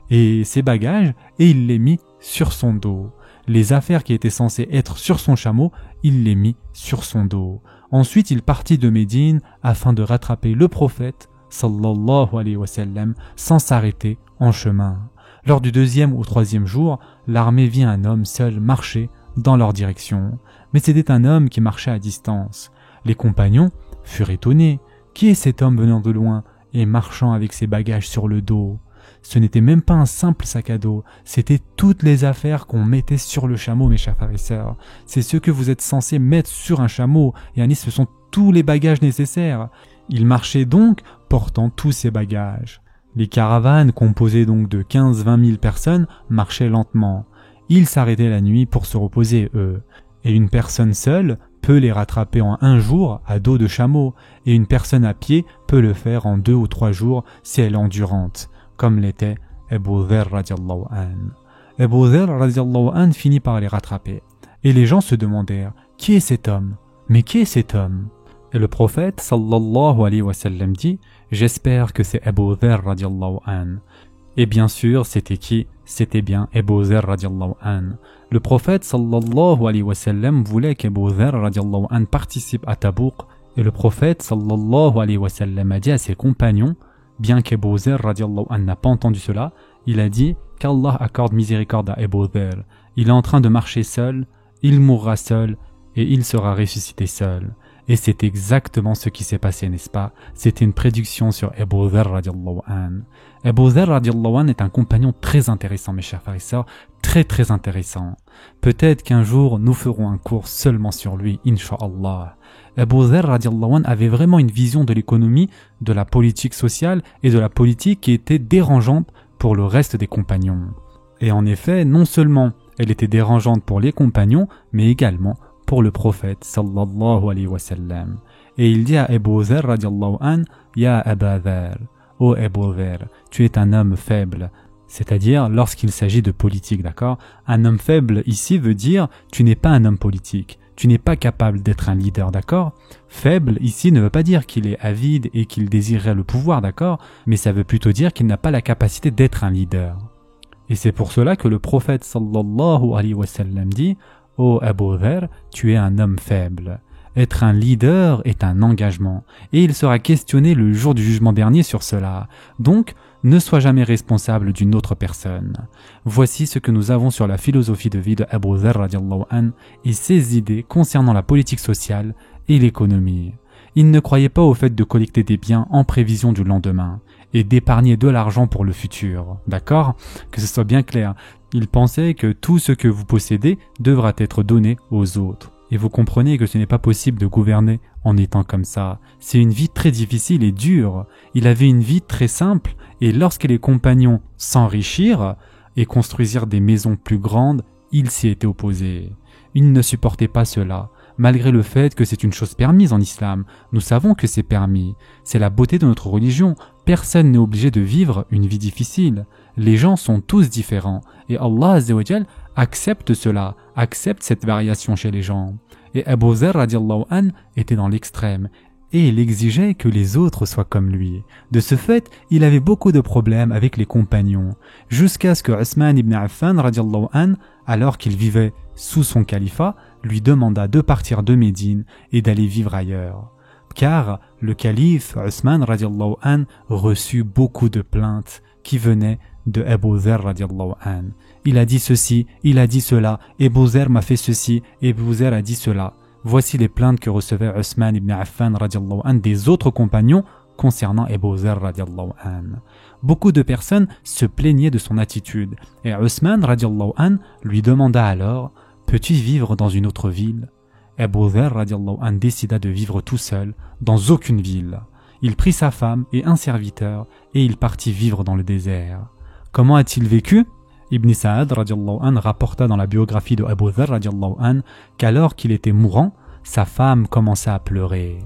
A: et ses bagages et il les mit sur son dos. Les affaires qui étaient censées être sur son chameau, il les mit sur son dos. Ensuite, il partit de Médine afin de rattraper le prophète sallallahu alayhi wa sallam sans s'arrêter en chemin. Lors du 2e ou 3e jour, l'armée vit un homme seul marcher dans leur direction. Mais c'était un homme qui marchait à distance. Les compagnons furent étonnés. Qui est cet homme venant de loin et marchant avec ses bagages sur le dos? Ce n'était même pas un simple sac à dos, c'était toutes les affaires qu'on mettait sur le chameau, mes chers frères et sœurs. C'est ce que vous êtes censés mettre sur un chameau, et ce sont tous les bagages nécessaires. Il marchait donc portant tous ses bagages. Les caravanes, composées donc de 15-20 000 personnes, marchaient lentement. Ils s'arrêtaient la nuit pour se reposer, eux. Et une personne seule peut les rattraper en 1 jour à dos de chameau, et une personne à pied peut le faire en 2 ou 3 jours si elle est endurante, comme l'était Abu Dharr radiyallahu anhu. Abu Dharr radiyallahu anhu finit par les rattraper. Et les gens se demandèrent, qui est cet homme? Mais qui est cet homme? Et le prophète sallallahu alayhi wa sallam dit, j'espère que c'est Abu Dharr radiyallahu anhu. Et bien sûr, c'était qui? C'était bien Abu Dharr radiyallahu anhu. Le prophète sallallahu alayhi wa sallam voulait qu'Abu Dharr radiyallahu anhu participe à Tabouk, et le prophète sallallahu alayhi wa sallam a dit à ses compagnons, bien qu'Abu Dharr radiyallahu anhu n'a pas entendu cela, il a dit qu'Allah accorde miséricorde à Abu Dharr. Il est en train de marcher seul, il mourra seul et il sera ressuscité seul. Et c'est exactement ce qui s'est passé, n'est-ce pas? C'était une prédiction sur Abu Dharr radiyallahu anhu. Abu Dharr radiyallahu anhu est un compagnon très intéressant, mes chers frères et sœurs, très intéressant. Peut-être qu'un jour nous ferons un cours seulement sur lui, incha'Allah. Abu Dharr radiyallahu anhu avait vraiment une vision de l'économie, de la politique sociale et de la politique qui était dérangeante pour le reste des compagnons. Et en effet, non seulement elle était dérangeante pour les compagnons, mais également pour le prophète sallallahu alayhi wa sallam. Et il dit à Abu Dharr radiyallahu anhu, Ya Aba Dharr, ô Abu Dharr, tu es un homme faible. C'est-à-dire lorsqu'il s'agit de politique, d'accord? Un homme faible ici veut dire tu n'es pas un homme politique. Tu n'es pas capable d'être un leader, d'accord? Faible ici ne veut pas dire qu'il est avide et qu'il désirerait le pouvoir, d'accord? Mais ça veut plutôt dire qu'il n'a pas la capacité d'être un leader. Et c'est pour cela que le prophète sallallahu alayhi wa sallam dit, ô Abu Dharr, tu es un homme faible. Être un leader est un engagement. Et il sera questionné le jour du jugement dernier sur cela. Donc, ne sois jamais responsable d'une autre personne. Voici ce que nous avons sur la philosophie de vie de Abu Dharr radiyallahu anhu et ses idées concernant la politique sociale et l'économie. Il ne croyait pas au fait de collecter des biens en prévision du lendemain et d'épargner de l'argent pour le futur. D'accord? Que ce soit bien clair. Il pensait que tout ce que vous possédez devra être donné aux autres. Et vous comprenez que ce n'est pas possible de gouverner en étant comme ça. C'est une vie très difficile et dure. Il avait une vie très simple et lorsque les compagnons s'enrichirent et construisirent des maisons plus grandes, il s'y était opposé. Il ne supportait pas cela, malgré le fait que c'est une chose permise en islam. Nous savons que c'est permis. C'est la beauté de notre religion. Personne n'est obligé de vivre une vie difficile. Les gens sont tous différents et Allah Azza wa Jal accepte cela, accepte cette variation chez les gens. Et Abu Dharr radiyallahu anhu était dans l'extrême et il exigeait que les autres soient comme lui. De ce fait, il avait beaucoup de problèmes avec les compagnons, jusqu'à ce que Uthman ibn Affan radiyallahu anhu, alors qu'il vivait sous son califat, lui demanda de partir de Médine et d'aller vivre ailleurs. Car le calife Uthman radiyallahu anhu reçut beaucoup de plaintes qui venaient de Abu Dharr radiyallahu anhu. Il a dit ceci, il a dit cela, Abu Dharr m'a fait ceci, Abu Dharr a dit cela. voici les plaintes que recevait Othman ibn Affan radiallahu anhu des autres compagnons concernant Abu Dharr radiallahu anhu. Beaucoup de personnes se plaignaient de son attitude et Othman radiallahu anhu lui demanda alors « Peux-tu vivre dans une autre ville ?» Abu Dharr radiallahu anhu décida de vivre tout seul dans aucune ville. Il prit sa femme et un serviteur et il partit vivre dans le désert. Comment a-t-il vécu? Ibn Sa'ad radiallahu anhu rapporta dans la biographie de Abu Dharr radiallahu anhu qu'alors qu'il était mourant, sa femme commença à pleurer.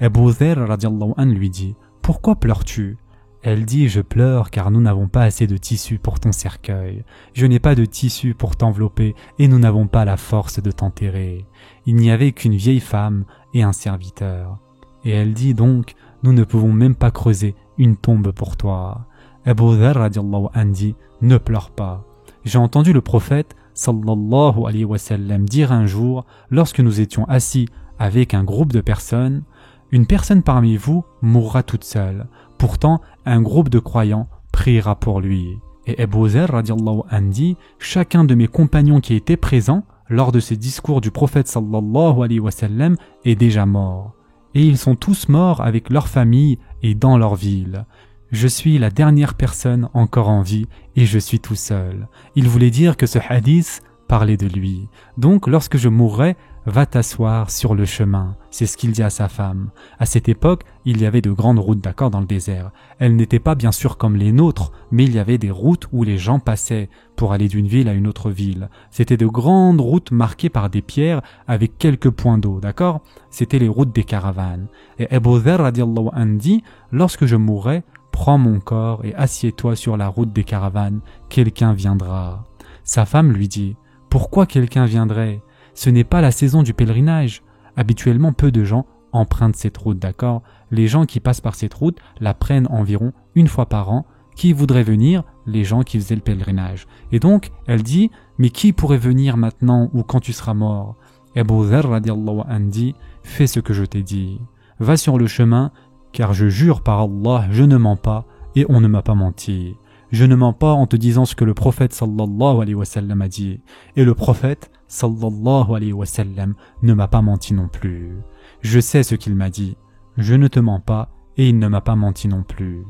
A: Abu Dharr radiallahu anhu lui dit « Pourquoi pleures-tu » Elle dit « Je pleure car nous n'avons pas assez de tissu pour ton cercueil. Je n'ai pas de tissu pour t'envelopper et nous n'avons pas la force de t'enterrer. Il n'y avait qu'une vieille femme et un serviteur. » Et elle dit donc « Nous ne pouvons même pas creuser une tombe pour toi. » Abu Dharr radiallahu anhu dit « Ne pleure pas. » J'ai entendu le prophète sallallahu alayhi wa sallam dire un jour, lorsque nous étions assis avec un groupe de personnes, « Une personne parmi vous mourra toute seule. Pourtant, un groupe de croyants priera pour lui. » Et Abu Dharr radiallahu anhu dit, « Chacun de mes compagnons qui était présent lors de ce discours du prophète sallallahu alayhi wa sallam est déjà mort. Et ils sont tous morts avec leur famille et dans leur ville. Je suis la dernière personne encore en vie et je suis tout seul. » Il voulait dire que ce hadith parlait de lui. Donc, lorsque je mourrai, va t'asseoir sur le chemin. C'est ce qu'il dit à sa femme. À cette époque, il y avait de grandes routes, d'accord, dans le désert. Elles n'étaient pas bien sûr comme les nôtres, mais il y avait des routes où les gens passaient pour aller d'une ville à une autre ville. C'était de grandes routes marquées par des pierres avec quelques points d'eau, d'accord? C'était les routes des caravanes. Et Abu Dharr radiallahu anhu dit, lorsque je mourrai, prends mon corps et assieds-toi sur la route des caravanes, quelqu'un viendra. Sa femme lui dit, pourquoi quelqu'un viendrait? Ce n'est pas la saison du pèlerinage. Habituellement, peu de gens empruntent cette route, d'accord? Les gens qui passent par cette route la prennent environ une fois par an. Qui voudrait venir? Les gens qui faisaient le pèlerinage. Et donc, elle dit, mais qui pourrait venir maintenant ou quand tu seras mort? Abu Dharr radiallahu anhu dit, fais ce que je t'ai dit. Va sur le chemin, car je jure par Allah, je ne mens pas et on ne m'a pas menti. Je ne mens pas en te disant ce que le prophète sallallahu alayhi wa sallam a dit. Et le prophète sallallahu alayhi wa sallam ne m'a pas menti non plus. Je sais ce qu'il m'a dit. Je ne te mens pas et il ne m'a pas menti non plus.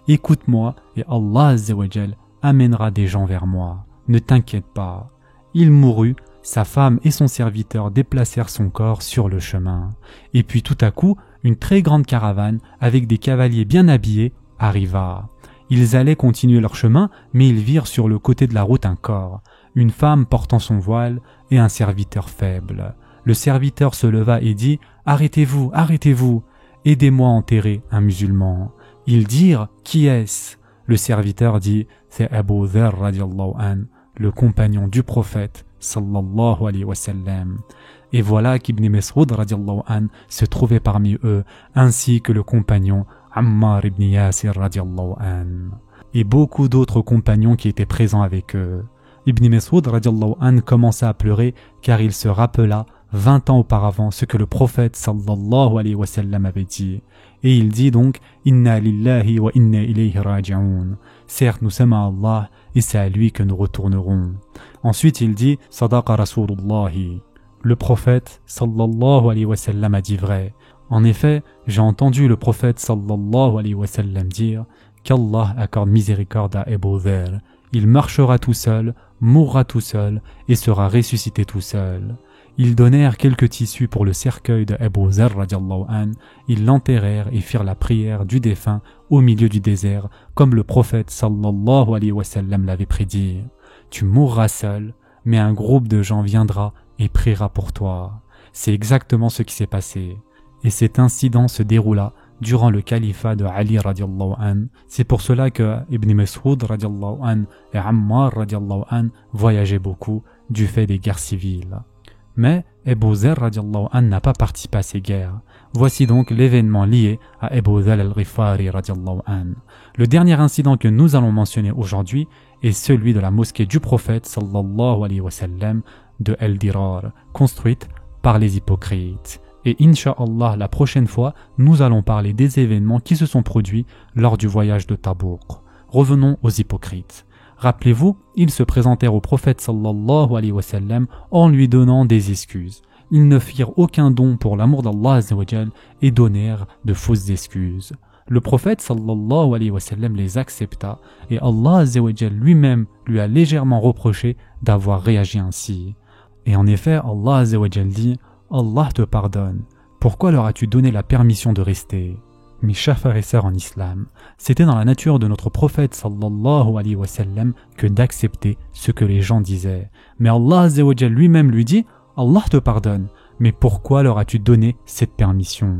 A: Écoute-moi et Allah azza wa jal amènera des gens vers moi. Ne t'inquiète pas. Il mourut, sa femme et son serviteur déplacèrent son corps sur le chemin. Et puis tout à coup, une très grande caravane avec des cavaliers bien habillés arriva. Ils allaient continuer leur chemin, mais ils virent sur le côté de la route un corps, une femme portant son voile et un serviteur faible. Le serviteur se leva et dit « Arrêtez-vous, arrêtez-vous, aidez-moi à enterrer un musulman. » Ils dirent « Qui est-ce » Le serviteur dit « C'est Abu Dharr radiallahu anhu, le compagnon du prophète sallallahu alayhi wa sallam. » Et voilà qu'Ibn Mas'ud radiallahu anhu se trouvait parmi eux, ainsi que le compagnon Ammar ibn Yasir radiallahu anhu, et beaucoup d'autres compagnons qui étaient présents avec eux. Ibn Mas'ud radiallahu anhu commença à pleurer car il se rappela 20 ans auparavant ce que le prophète sallallahu alayhi wa sallam avait dit. Et il dit donc « Inna lillahi wa inna ilayhi raji'un » Certes, nous sommes à Allah et c'est à lui que nous retournerons. Ensuite il dit « Sadaqa Rasulullahi » Le prophète sallallahu alayhi wa sallam a dit vrai. En effet, j'ai entendu le prophète sallallahu alayhi wa sallam dire qu'Allah accorde miséricorde à Abu Dharr. Il marchera tout seul, mourra tout seul et sera ressuscité tout seul. Ils donnèrent quelques tissus pour le cercueil de Abu Dharr radiallahu anhu. Ils l'enterrèrent et firent la prière du défunt au milieu du désert, comme le prophète sallallahu alayhi wa sallam l'avait prédit. Tu mourras seul, mais un groupe de gens viendra et priera pour toi. C'est exactement ce qui s'est passé. Et cet incident se déroula durant le califat de Ali radiallahu anhu. C'est pour cela que Ibn Mas'ud radiallahu anhu et Ammar radiallahu anhu voyageaient beaucoup du fait des guerres civiles. Mais Abu Dharr radiallahu anhu n'a pas participé à ces guerres. Voici donc l'événement lié à Abu Dharr al-Ghifari radiallahu anhu. Le dernier incident que nous allons mentionner aujourd'hui est celui de la mosquée du prophète sallallahu alayhi wa sallam de El-Dirar, construite par les hypocrites. Et Inch'Allah, la prochaine fois, nous allons parler des événements qui se sont produits lors du voyage de Tabouk. Revenons aux hypocrites. Rappelez-vous, ils se présentèrent au prophète sallallahu alayhi wa sallam en lui donnant des excuses. Ils ne firent aucun don pour l'amour d'Allah Azza wa Jal et donnèrent de fausses excuses. Le prophète sallallahu alayhi wa sallam les accepta et Allah Azza wa Jal lui-même lui a légèrement reproché d'avoir réagi ainsi. Et en effet, Allah Azza wa Jal dit « Allah te pardonne. Pourquoi leur as-tu donné la permission de rester ?» Mes chers frères et sœurs en islam, c'était dans la nature de notre prophète sallallahu alayhi wa sallam que d'accepter ce que les gens disaient. Mais Allah Azza wa Jal lui-même lui dit « Allah te pardonne, mais pourquoi leur as-tu donné cette permission ?»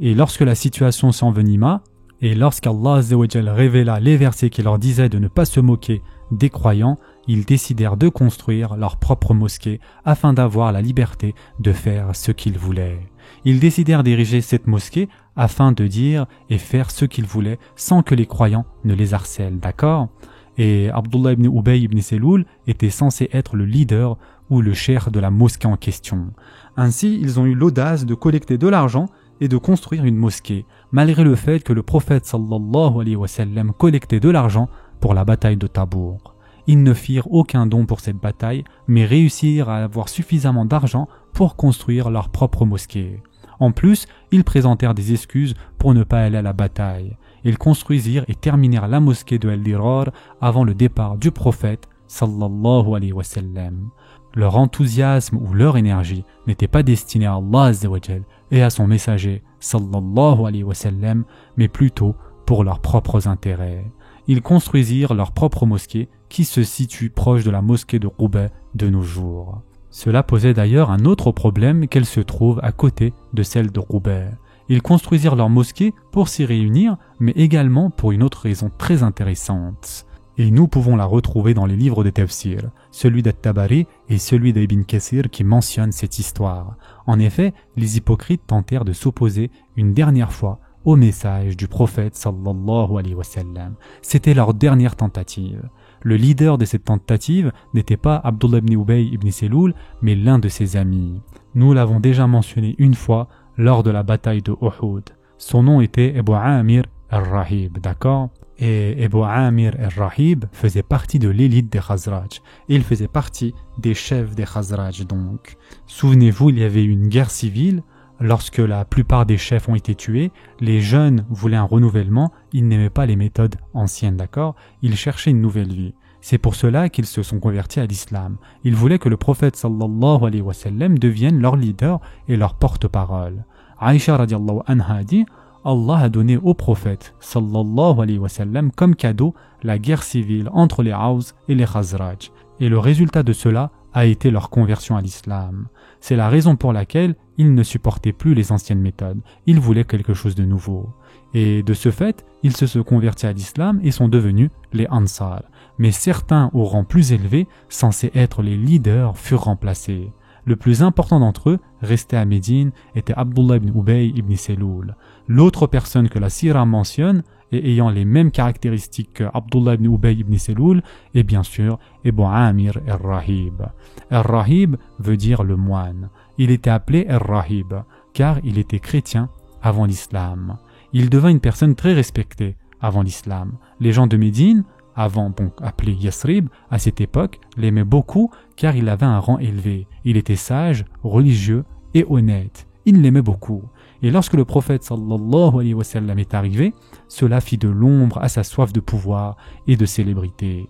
A: Et lorsque la situation s'envenima, et lorsqu'Allah Azza wa Jal révéla les versets qui leur disaient de ne pas se moquer des croyants, ils décidèrent de construire leur propre mosquée afin d'avoir la liberté de faire ce qu'ils voulaient. Ils décidèrent d'ériger cette mosquée afin de dire et faire ce qu'ils voulaient sans que les croyants ne les harcèlent, d'accord? Et Abdullah ibn Ubay ibn Seloul était censé être le leader ou le cheikh de la mosquée en question. Ainsi, ils ont eu l'audace de collecter de l'argent et de construire une mosquée, malgré le fait que le prophète sallallahu alayhi wa sallam collectait de l'argent pour la bataille de Tabour. Ils ne firent aucun don pour cette bataille, mais réussirent à avoir suffisamment d'argent pour construire leur propre mosquée. En plus, ils présentèrent des excuses pour ne pas aller à la bataille. Ils construisirent et terminèrent la mosquée de Al-Dirar avant le départ du prophète sallallahu alayhi wa sallam. Leur enthousiasme ou leur énergie n'était pas destinée à Allah Azza wa Jal et à son messager sallallahu alayhi wa sallam, mais plutôt pour leurs propres intérêts. Ils construisirent leur propre mosquée qui se situe proche de la mosquée de Quba de nos jours. Cela posait d'ailleurs un autre problème qu'elle se trouve à côté de celle de Quba. Ils construisirent leur mosquée pour s'y réunir, mais également pour une autre raison très intéressante. Et nous pouvons la retrouver dans les livres de Tafsir, celui d'At-Tabari et celui d'Ibn Kathir qui mentionnent cette histoire. En effet, les hypocrites tentèrent de s'opposer une dernière fois au message du prophète sallallahu alayhi wa sallam. C'était leur dernière tentative. Le leader de cette tentative n'était pas Abdullah ibn Ubay ibn Seloul, mais l'un de ses amis. Nous l'avons déjà mentionné une fois lors de la bataille de Uhud. Son nom était Abu Amir al-Rahib, d'accord? Et Abu Amir al-Rahib faisait partie de l'élite des Khazraj. Il faisait partie des chefs des Khazraj donc. Souvenez-vous, il y avait eu une guerre civile. Lorsque la plupart des chefs ont été tués, les jeunes voulaient un renouvellement, ils n'aimaient pas les méthodes anciennes, d'accord? Ils cherchaient une nouvelle vie. C'est pour cela qu'ils se sont convertis à l'islam. Ils voulaient que le prophète sallallahu alayhi wa sallam devienne leur leader et leur porte-parole. Aïcha radiallahu anha dit « Allah a donné au prophète sallallahu alayhi wa sallam comme cadeau la guerre civile entre les Aws et les Khazraj. Et le résultat de cela a été leur conversion à l'islam. C'est la raison pour laquelle ils ne supportaient plus les anciennes méthodes. Ils voulaient quelque chose de nouveau. Et de ce fait, ils se sont convertis à l'islam et sont devenus les Ansar. Mais certains au rang plus élevé, censés être les leaders, furent remplacés. Le plus important d'entre eux, resté à Médine, était Abdullah ibn Ubay ibn Seloul. L'autre personne que la Sira mentionne, et ayant les mêmes caractéristiques que Abdullah ibn Ubay ibn Seloul, est bien sûr Abu Amir al-Rahib. Al-Rahib veut dire le moine. Il était appelé al-Rahib, car il était chrétien avant l'islam. Il devint une personne très respectée avant l'islam. Les gens de Médine, avant appelé Yasrib, à cette époque, l'aimaient beaucoup car il avait un rang élevé. Il était sage, religieux et honnête. Ils l'aimaient beaucoup. Et lorsque le prophète sallallahu alayhi wa sallam est arrivé, cela fit de l'ombre à sa soif de pouvoir et de célébrité.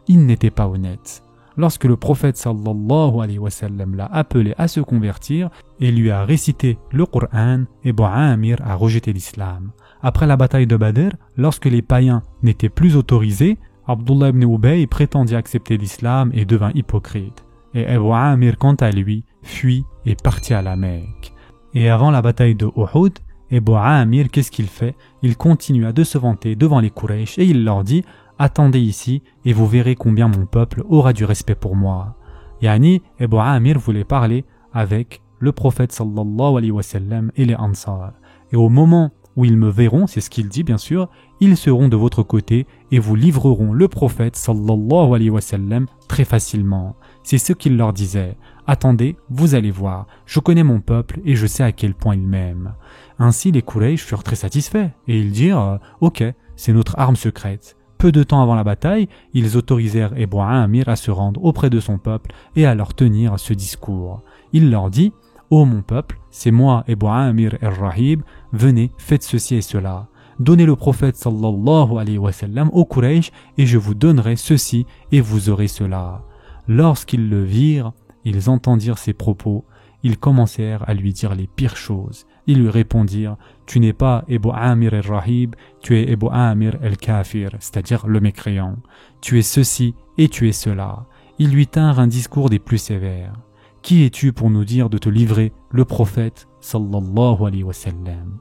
A: Il n'était pas honnête. Lorsque le prophète sallallahu alayhi wa sallam l'a appelé à se convertir et lui a récité le Coran, Abu Amir a rejeté l'islam. Après la bataille de Badr, lorsque les païens n'étaient plus autorisés, Abdullah ibn Ubay prétendit accepter l'islam et devint hypocrite. Et Abu Amir, quant à lui, fuit et partit à la Mecque. Et avant la bataille de Uhud, Abu Amir, qu'est-ce qu'il fait? Il continua de se vanter devant les Quraysh et il leur dit « Attendez ici et vous verrez combien mon peuple aura du respect pour moi. » Yani, Abu Amir voulait parler avec le prophète sallallahu alayhi wa sallam et les Ansar. Et au moment où ils me verront, c'est ce qu'il dit bien sûr, ils seront de votre côté et vous livreront le prophète sallallahu alayhi wa sallam très facilement. C'est ce qu'il leur disait. Attendez, vous allez voir, je connais mon peuple et je sais à quel point il m'aime. Ainsi les Quraysh furent très satisfaits et ils dirent « Ok, c'est notre arme secrète ». Peu de temps avant la bataille, ils autorisèrent Abu Amir à se rendre auprès de son peuple et à leur tenir ce discours. Il leur dit « ô mon peuple, c'est moi, Ebu Amir al-Rahib, venez, faites ceci et cela. Donnez le prophète sallallahu alayhi wa sallam au Quraysh et je vous donnerai ceci et vous aurez cela. Lorsqu'ils le virent, ils entendirent ses propos, ils commencèrent à lui dire les pires choses. Ils lui répondirent, tu n'es pas Ebu Amir al-Rahib, tu es Ebu Amir al-Kafir, c'est-à-dire le mécréant. Tu es ceci et tu es cela. Ils lui tinrent un discours des plus sévères. Qui es-tu pour nous dire de te livrer le prophète sallallahu alayhi wa sallam?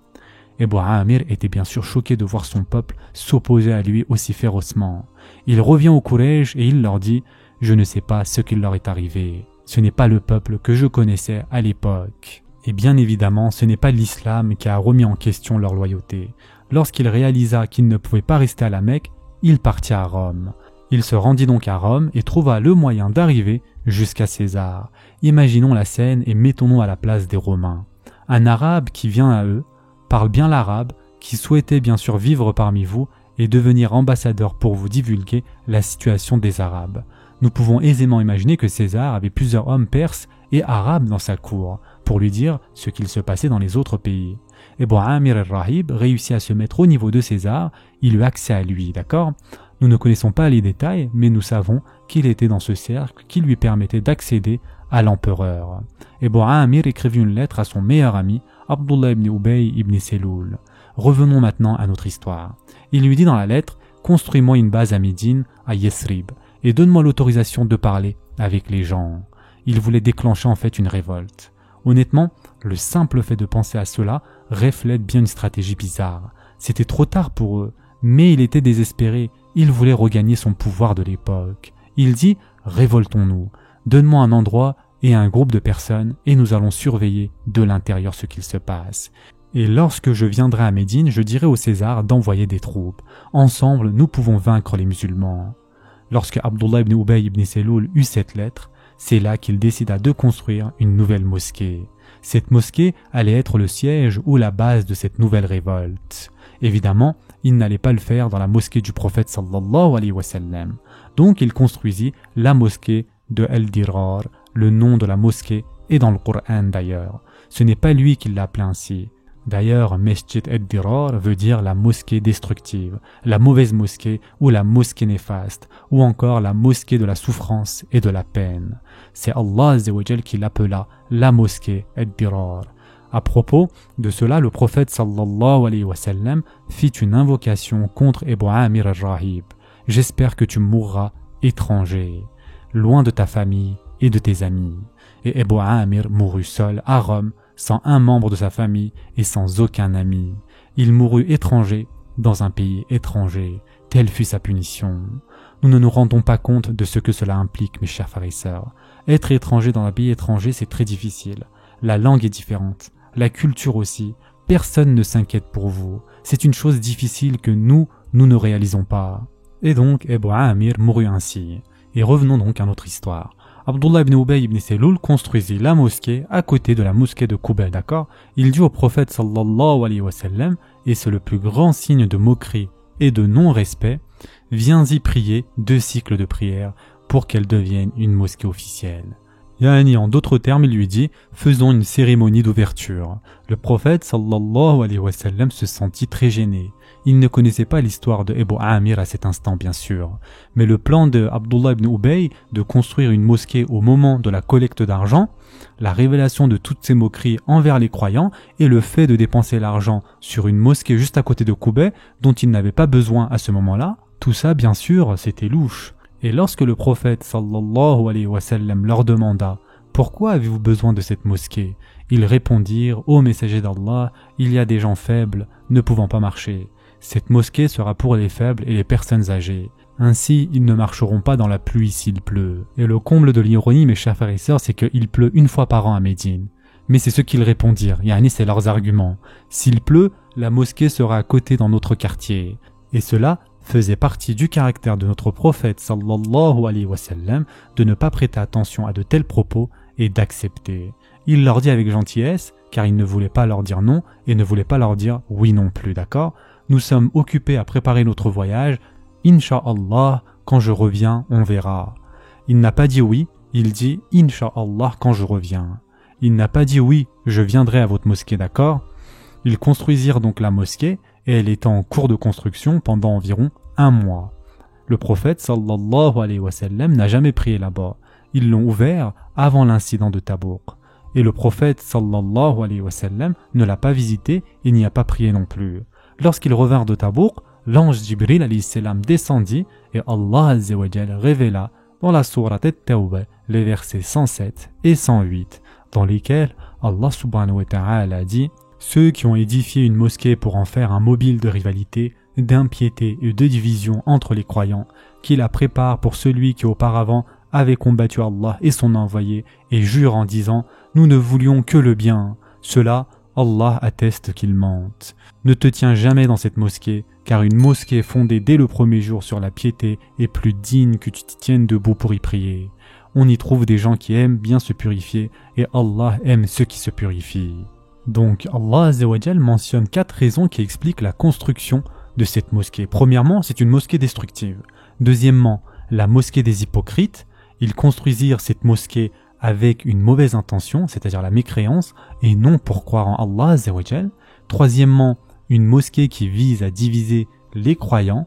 A: Ebu Amir était bien sûr choqué de voir son peuple s'opposer à lui aussi férocement. Il revient au Quraysh et il leur dit « Je ne sais pas ce qui leur est arrivé. Ce n'est pas le peuple que je connaissais à l'époque. » Et bien évidemment, ce n'est pas l'islam qui a remis en question leur loyauté. Lorsqu'il réalisa qu'il ne pouvait pas rester à la Mecque, il partit à Rome. Il se rendit donc à Rome et trouva le moyen d'arriver jusqu'à César. Imaginons la scène et mettons-nous à la place des Romains. Un arabe qui vient à eux, parle bien l'arabe, qui souhaitait bien sûr vivre parmi vous et devenir ambassadeur pour vous divulguer la situation des Arabes. Nous pouvons aisément imaginer que César avait plusieurs hommes perses et arabes dans sa cour pour lui dire ce qu'il se passait dans les autres pays. Ebu Amir al-Rahib réussit à se mettre au niveau de César, il eut accès à lui, d'accord? Nous ne connaissons pas les détails, mais nous savons qu'il était dans ce cercle qui lui permettait d'accéder à l'empereur. Ebu Amir écrivit une lettre à son meilleur ami, Abdullah ibn Ubay ibn Seloul. Revenons maintenant à notre histoire. Il lui dit dans la lettre, construis-moi une base à Médine, à Yesrib, et donne-moi l'autorisation de parler avec les gens. Il voulait déclencher en fait une révolte. Honnêtement, le simple fait de penser à cela reflète bien une stratégie bizarre. C'était trop tard pour eux, mais il était désespéré, il voulait regagner son pouvoir de l'époque. Il dit, révoltons-nous, donne-moi un endroit et un groupe de personnes et nous allons surveiller de l'intérieur ce qu'il se passe. Et lorsque je viendrai à Médine, je dirai au César d'envoyer des troupes. Ensemble, nous pouvons vaincre les musulmans. Lorsque Abdullah ibn Ubay ibn Seloul eut cette lettre, c'est là qu'il décida de construire une nouvelle mosquée. Cette mosquée allait être le siège ou la base de cette nouvelle révolte. Évidemment, il n'allait pas le faire dans la mosquée du prophète sallallahu alayhi wa sallam. Donc il construisit la mosquée de El-Dirar, le nom de la mosquée est dans le Coran d'ailleurs. Ce n'est pas lui qui l'appelait ainsi. D'ailleurs, Mesjid El-Dirar veut dire la mosquée destructive, la mauvaise mosquée ou la mosquée néfaste, ou encore la mosquée de la souffrance et de la peine. C'est Allah Azza wa Jal qui l'appela la mosquée El-Dirar. À propos de cela, le prophète sallallahu alayhi wa sallam fit une invocation contre Ebu Amir al-Rahib. J'espère que tu mourras étranger, loin de ta famille et de tes amis. Et Ebu Amir mourut seul à Rome, sans un membre de sa famille et sans aucun ami. Il mourut étranger dans un pays étranger. Telle fut sa punition. Nous ne nous rendons pas compte de ce que cela implique, mes chers frères et sœurs. Être étranger dans un pays étranger, c'est très difficile. La langue est différente, la culture aussi. Personne ne s'inquiète pour vous. C'est une chose difficile que nous ne réalisons pas. Et donc, Ebu Amir mourut ainsi. Et revenons donc à notre histoire. Abdullah ibn Ubay ibn Seloul construisit la mosquée à côté de la mosquée de Quba, d'accord? Il dit au prophète sallallahu alayhi wa sallam, et c'est le plus grand signe de moquerie et de non-respect, viens y prier 2 cycles de prière pour qu'elle devienne une mosquée officielle. Yani, en d'autres termes, il lui dit, faisons une cérémonie d'ouverture. Le prophète sallallahu alayhi wa sallam se sentit très gêné. Il ne connaissait pas l'histoire de Ebu Amir à cet instant, bien sûr. Mais le plan de Abdullah ibn Ubay de construire une mosquée au moment de la collecte d'argent, la révélation de toutes ces moqueries envers les croyants et le fait de dépenser l'argent sur une mosquée juste à côté de Quba dont il n'avait pas besoin à ce moment-là, tout ça, bien sûr, c'était louche. Et lorsque le prophète sallallahu alayhi wa sallam leur demanda « Pourquoi avez-vous besoin de cette mosquée ?» Ils répondirent « Ô messager d'Allah, il y a des gens faibles, ne pouvant pas marcher. Cette mosquée sera pour les faibles et les personnes âgées. Ainsi, ils ne marcheront pas dans la pluie s'il pleut. » Et le comble de l'ironie, mes chers frères et sœurs, c'est qu'il pleut 1 fois par an à Médine. Mais c'est ce qu'ils répondirent, yani c'est leurs arguments. S'il pleut, la mosquée sera à côté dans notre quartier. Et cela faisait partie du caractère de notre prophète sallallahu alayhi wa sallam de ne pas prêter attention à de tels propos et d'accepter. Il leur dit avec gentillesse, car il ne voulait pas leur dire non et ne voulait pas leur dire oui non plus, d'accord? Nous sommes occupés à préparer notre voyage, Inch'Allah, quand je reviens, on verra. Il n'a pas dit oui, il dit Inch'Allah quand je reviens. Il n'a pas dit oui, je viendrai à votre mosquée, d'accord? Ils construisirent donc la mosquée et elle était en cours de construction pendant environ 1 mois. Le prophète sallallahu alayhi wa sallam n'a jamais prié là-bas. Ils l'ont ouvert avant l'incident de Tabouk. Et le prophète sallallahu alayhi wa sallam ne l'a pas visité et n'y a pas prié non plus. Lorsqu'ils revinrent de Tabouk, l'ange Jibril alayhi salam descendit et Allah azza wa jal révéla dans la sourate At-Tawbah les versets 107 et 108 dans lesquels Allah subhanahu wa ta'ala dit « Ceux qui ont édifié une mosquée pour en faire un mobile de rivalité, d'impiété et de division entre les croyants, qui la préparent pour celui qui auparavant avait combattu Allah et son envoyé et jure en disant « Nous ne voulions que le bien », cela, Allah atteste qu'ils mentent. Ne te tiens jamais dans cette mosquée, car une mosquée fondée dès le premier jour sur la piété est plus digne que tu t'y tiennes debout pour y prier. On y trouve des gens qui aiment bien se purifier et Allah aime ceux qui se purifient. Donc Allah Azza wa Jal mentionne 4 raisons qui expliquent la construction de cette mosquée. Premièrement, c'est une mosquée destructive. Deuxièmement, la mosquée des hypocrites. Ils construisirent cette mosquée avec une mauvaise intention, c'est-à-dire la mécréance, et non pour croire en Allah Azza wa Jal. Troisièmement, une mosquée qui vise à diviser les croyants.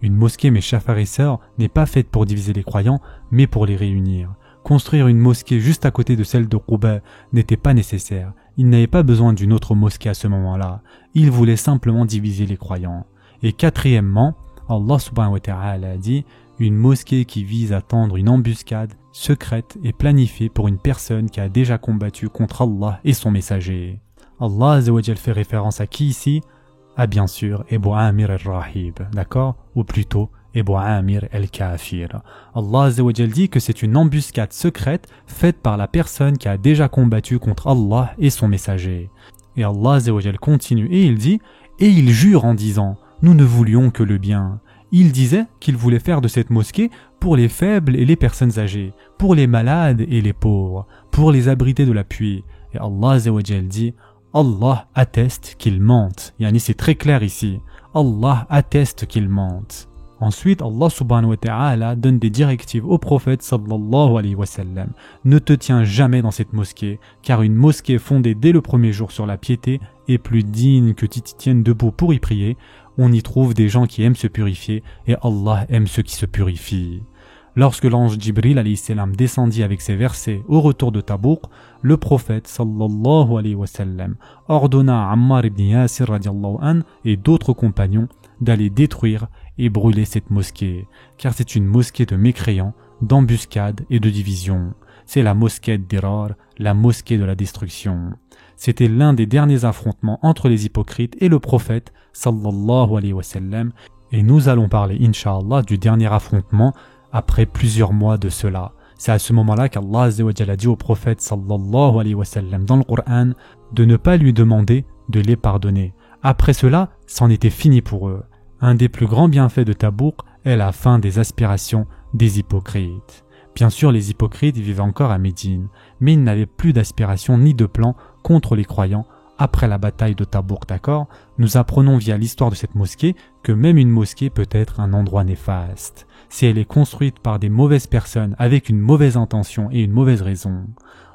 A: Une mosquée, mes chers frères et sœurs, n'est pas faite pour diviser les croyants, mais pour les réunir. Construire une mosquée juste à côté de celle de Quba n'était pas nécessaire. Il n'avait pas besoin d'une autre mosquée à ce moment-là. Il voulait simplement diviser les croyants. Et quatrièmement, Allah subhanahu wa ta'ala a dit une mosquée qui vise à tendre une embuscade secrète et planifiée pour une personne qui a déjà combattu contre Allah et son messager. Allah Azza wa Jal fait référence à qui ici? Ah bien sûr, Abu Amir al-Rahib, d'accord? Ou plutôt, Abu Amir al-Kafir. Allah Azza wa Jal dit que c'est une embuscade secrète faite par la personne qui a déjà combattu contre Allah et son messager. Et Allah Azza wa Jal continue et il dit « Et il jure en disant « Nous ne voulions que le bien ». Il disait qu'il voulait faire de cette mosquée pour les faibles et les personnes âgées, pour les malades et les pauvres, pour les abrités de la pluie. Et Allah Azza wa Jal dit « Allah atteste qu'ils mentent ». Yani c'est très clair ici. Allah atteste qu'ils mentent. Ensuite, Allah subhanahu wa ta'ala donne des directives au prophète sallallahu alayhi wa sallam. Ne te tiens jamais dans cette mosquée, car une mosquée fondée dès le premier jour sur la piété est plus digne que tu t'y tiennes debout pour y prier. On y trouve des gens qui aiment se purifier et Allah aime ceux qui se purifient. Lorsque l'ange Jibril alayhi salam descendit avec ces versets au retour de Tabouk, le prophète sallallahu alayhi wa sallam ordonna à Ammar ibn Yasir radiallahu an et d'autres compagnons d'aller détruire et brûler cette mosquée, car c'est une mosquée de mécréants, d'embuscades et de division. C'est la mosquée d'Irar, la mosquée de la destruction. C'était l'un des derniers affrontements entre les hypocrites et le prophète sallallahu alayhi wa sallam, et nous allons parler incha'Allah du dernier affrontement après plusieurs mois de cela. C'est à ce moment-là qu'Allah Azza wa Jalla a dit au prophète sallallahu alayhi wa sallam dans le Coran de ne pas lui demander de les pardonner. Après cela, c'en était fini pour eux. Un des plus grands bienfaits de Tabouk est la fin des aspirations des hypocrites. Bien sûr, les hypocrites vivaient encore à Médine, mais ils n'avaient plus d'aspirations ni de plans contre les croyants après la bataille de Tabouk, d'accord? Nous apprenons via l'histoire de cette mosquée que même une mosquée peut être un endroit néfaste, si elle est construite par des mauvaises personnes avec une mauvaise intention et une mauvaise raison.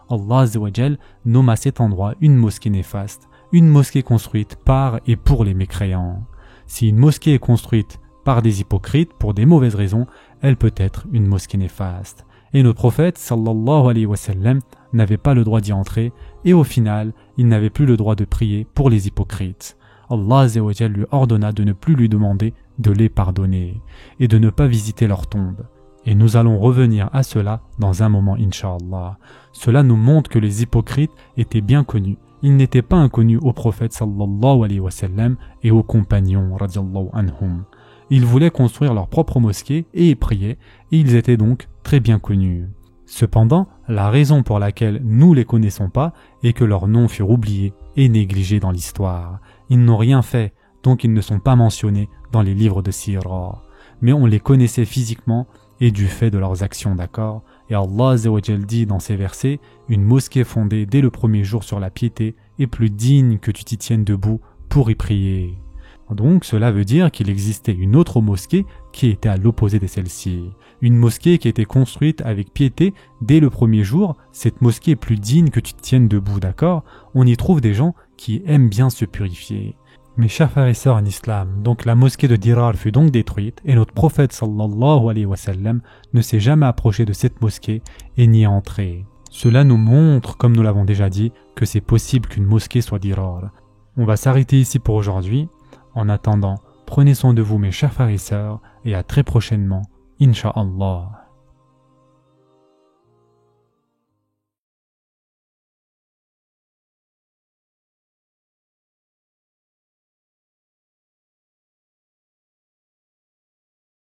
A: Allah Azza wa Jal nomma cet endroit une mosquée néfaste, une mosquée construite par et pour les mécréants. Si une mosquée est construite par des hypocrites pour des mauvaises raisons, elle peut être une mosquée néfaste. Et notre prophète sallallahu alayhi wa sallam n'avait pas le droit d'y entrer et au final, il n'avait plus le droit de prier pour les hypocrites. Allah Azza wa Jal lui ordonna de ne plus lui demander de les pardonner et de ne pas visiter leur tombe. Et nous allons revenir à cela dans un moment incha'Allah. Cela nous montre que les hypocrites étaient bien connus. Ils n'étaient pas inconnus au prophète sallallahu alayhi wa sallam et aux compagnons radiyallahu anhum. Ils voulaient construire leur propre mosquée et y prier, et ils étaient donc très bien connus. Cependant, la raison pour laquelle nous les connaissons pas est que leurs noms furent oubliés et négligés dans l'histoire. Ils n'ont rien fait, donc ils ne sont pas mentionnés dans les livres de Sira. Mais on les connaissait physiquement et du fait de leurs actions, d'accord? Et Allah Azza wa Jal dit dans ces versets, une mosquée fondée dès le premier jour sur la piété est plus digne que tu t'y tiennes debout pour y prier. Donc cela veut dire qu'il existait une autre mosquée qui était à l'opposé de celle-ci. Une mosquée qui a été construite avec piété dès le premier jour. Cette mosquée est plus digne que tu te tiennes debout, d'accord? On y trouve des gens qui aiment bien se purifier. Mes chers frères et sœurs en islam, donc la mosquée de Dirar fut donc détruite et notre prophète sallallahu alayhi wa sallam ne s'est jamais approché de cette mosquée et n'y est entré. Cela nous montre, comme nous l'avons déjà dit, que c'est possible qu'une mosquée soit Dirar. On va s'arrêter ici pour aujourd'hui. En attendant, prenez soin de vous mes chers frères et sœurs et à très prochainement, Inch'Allah.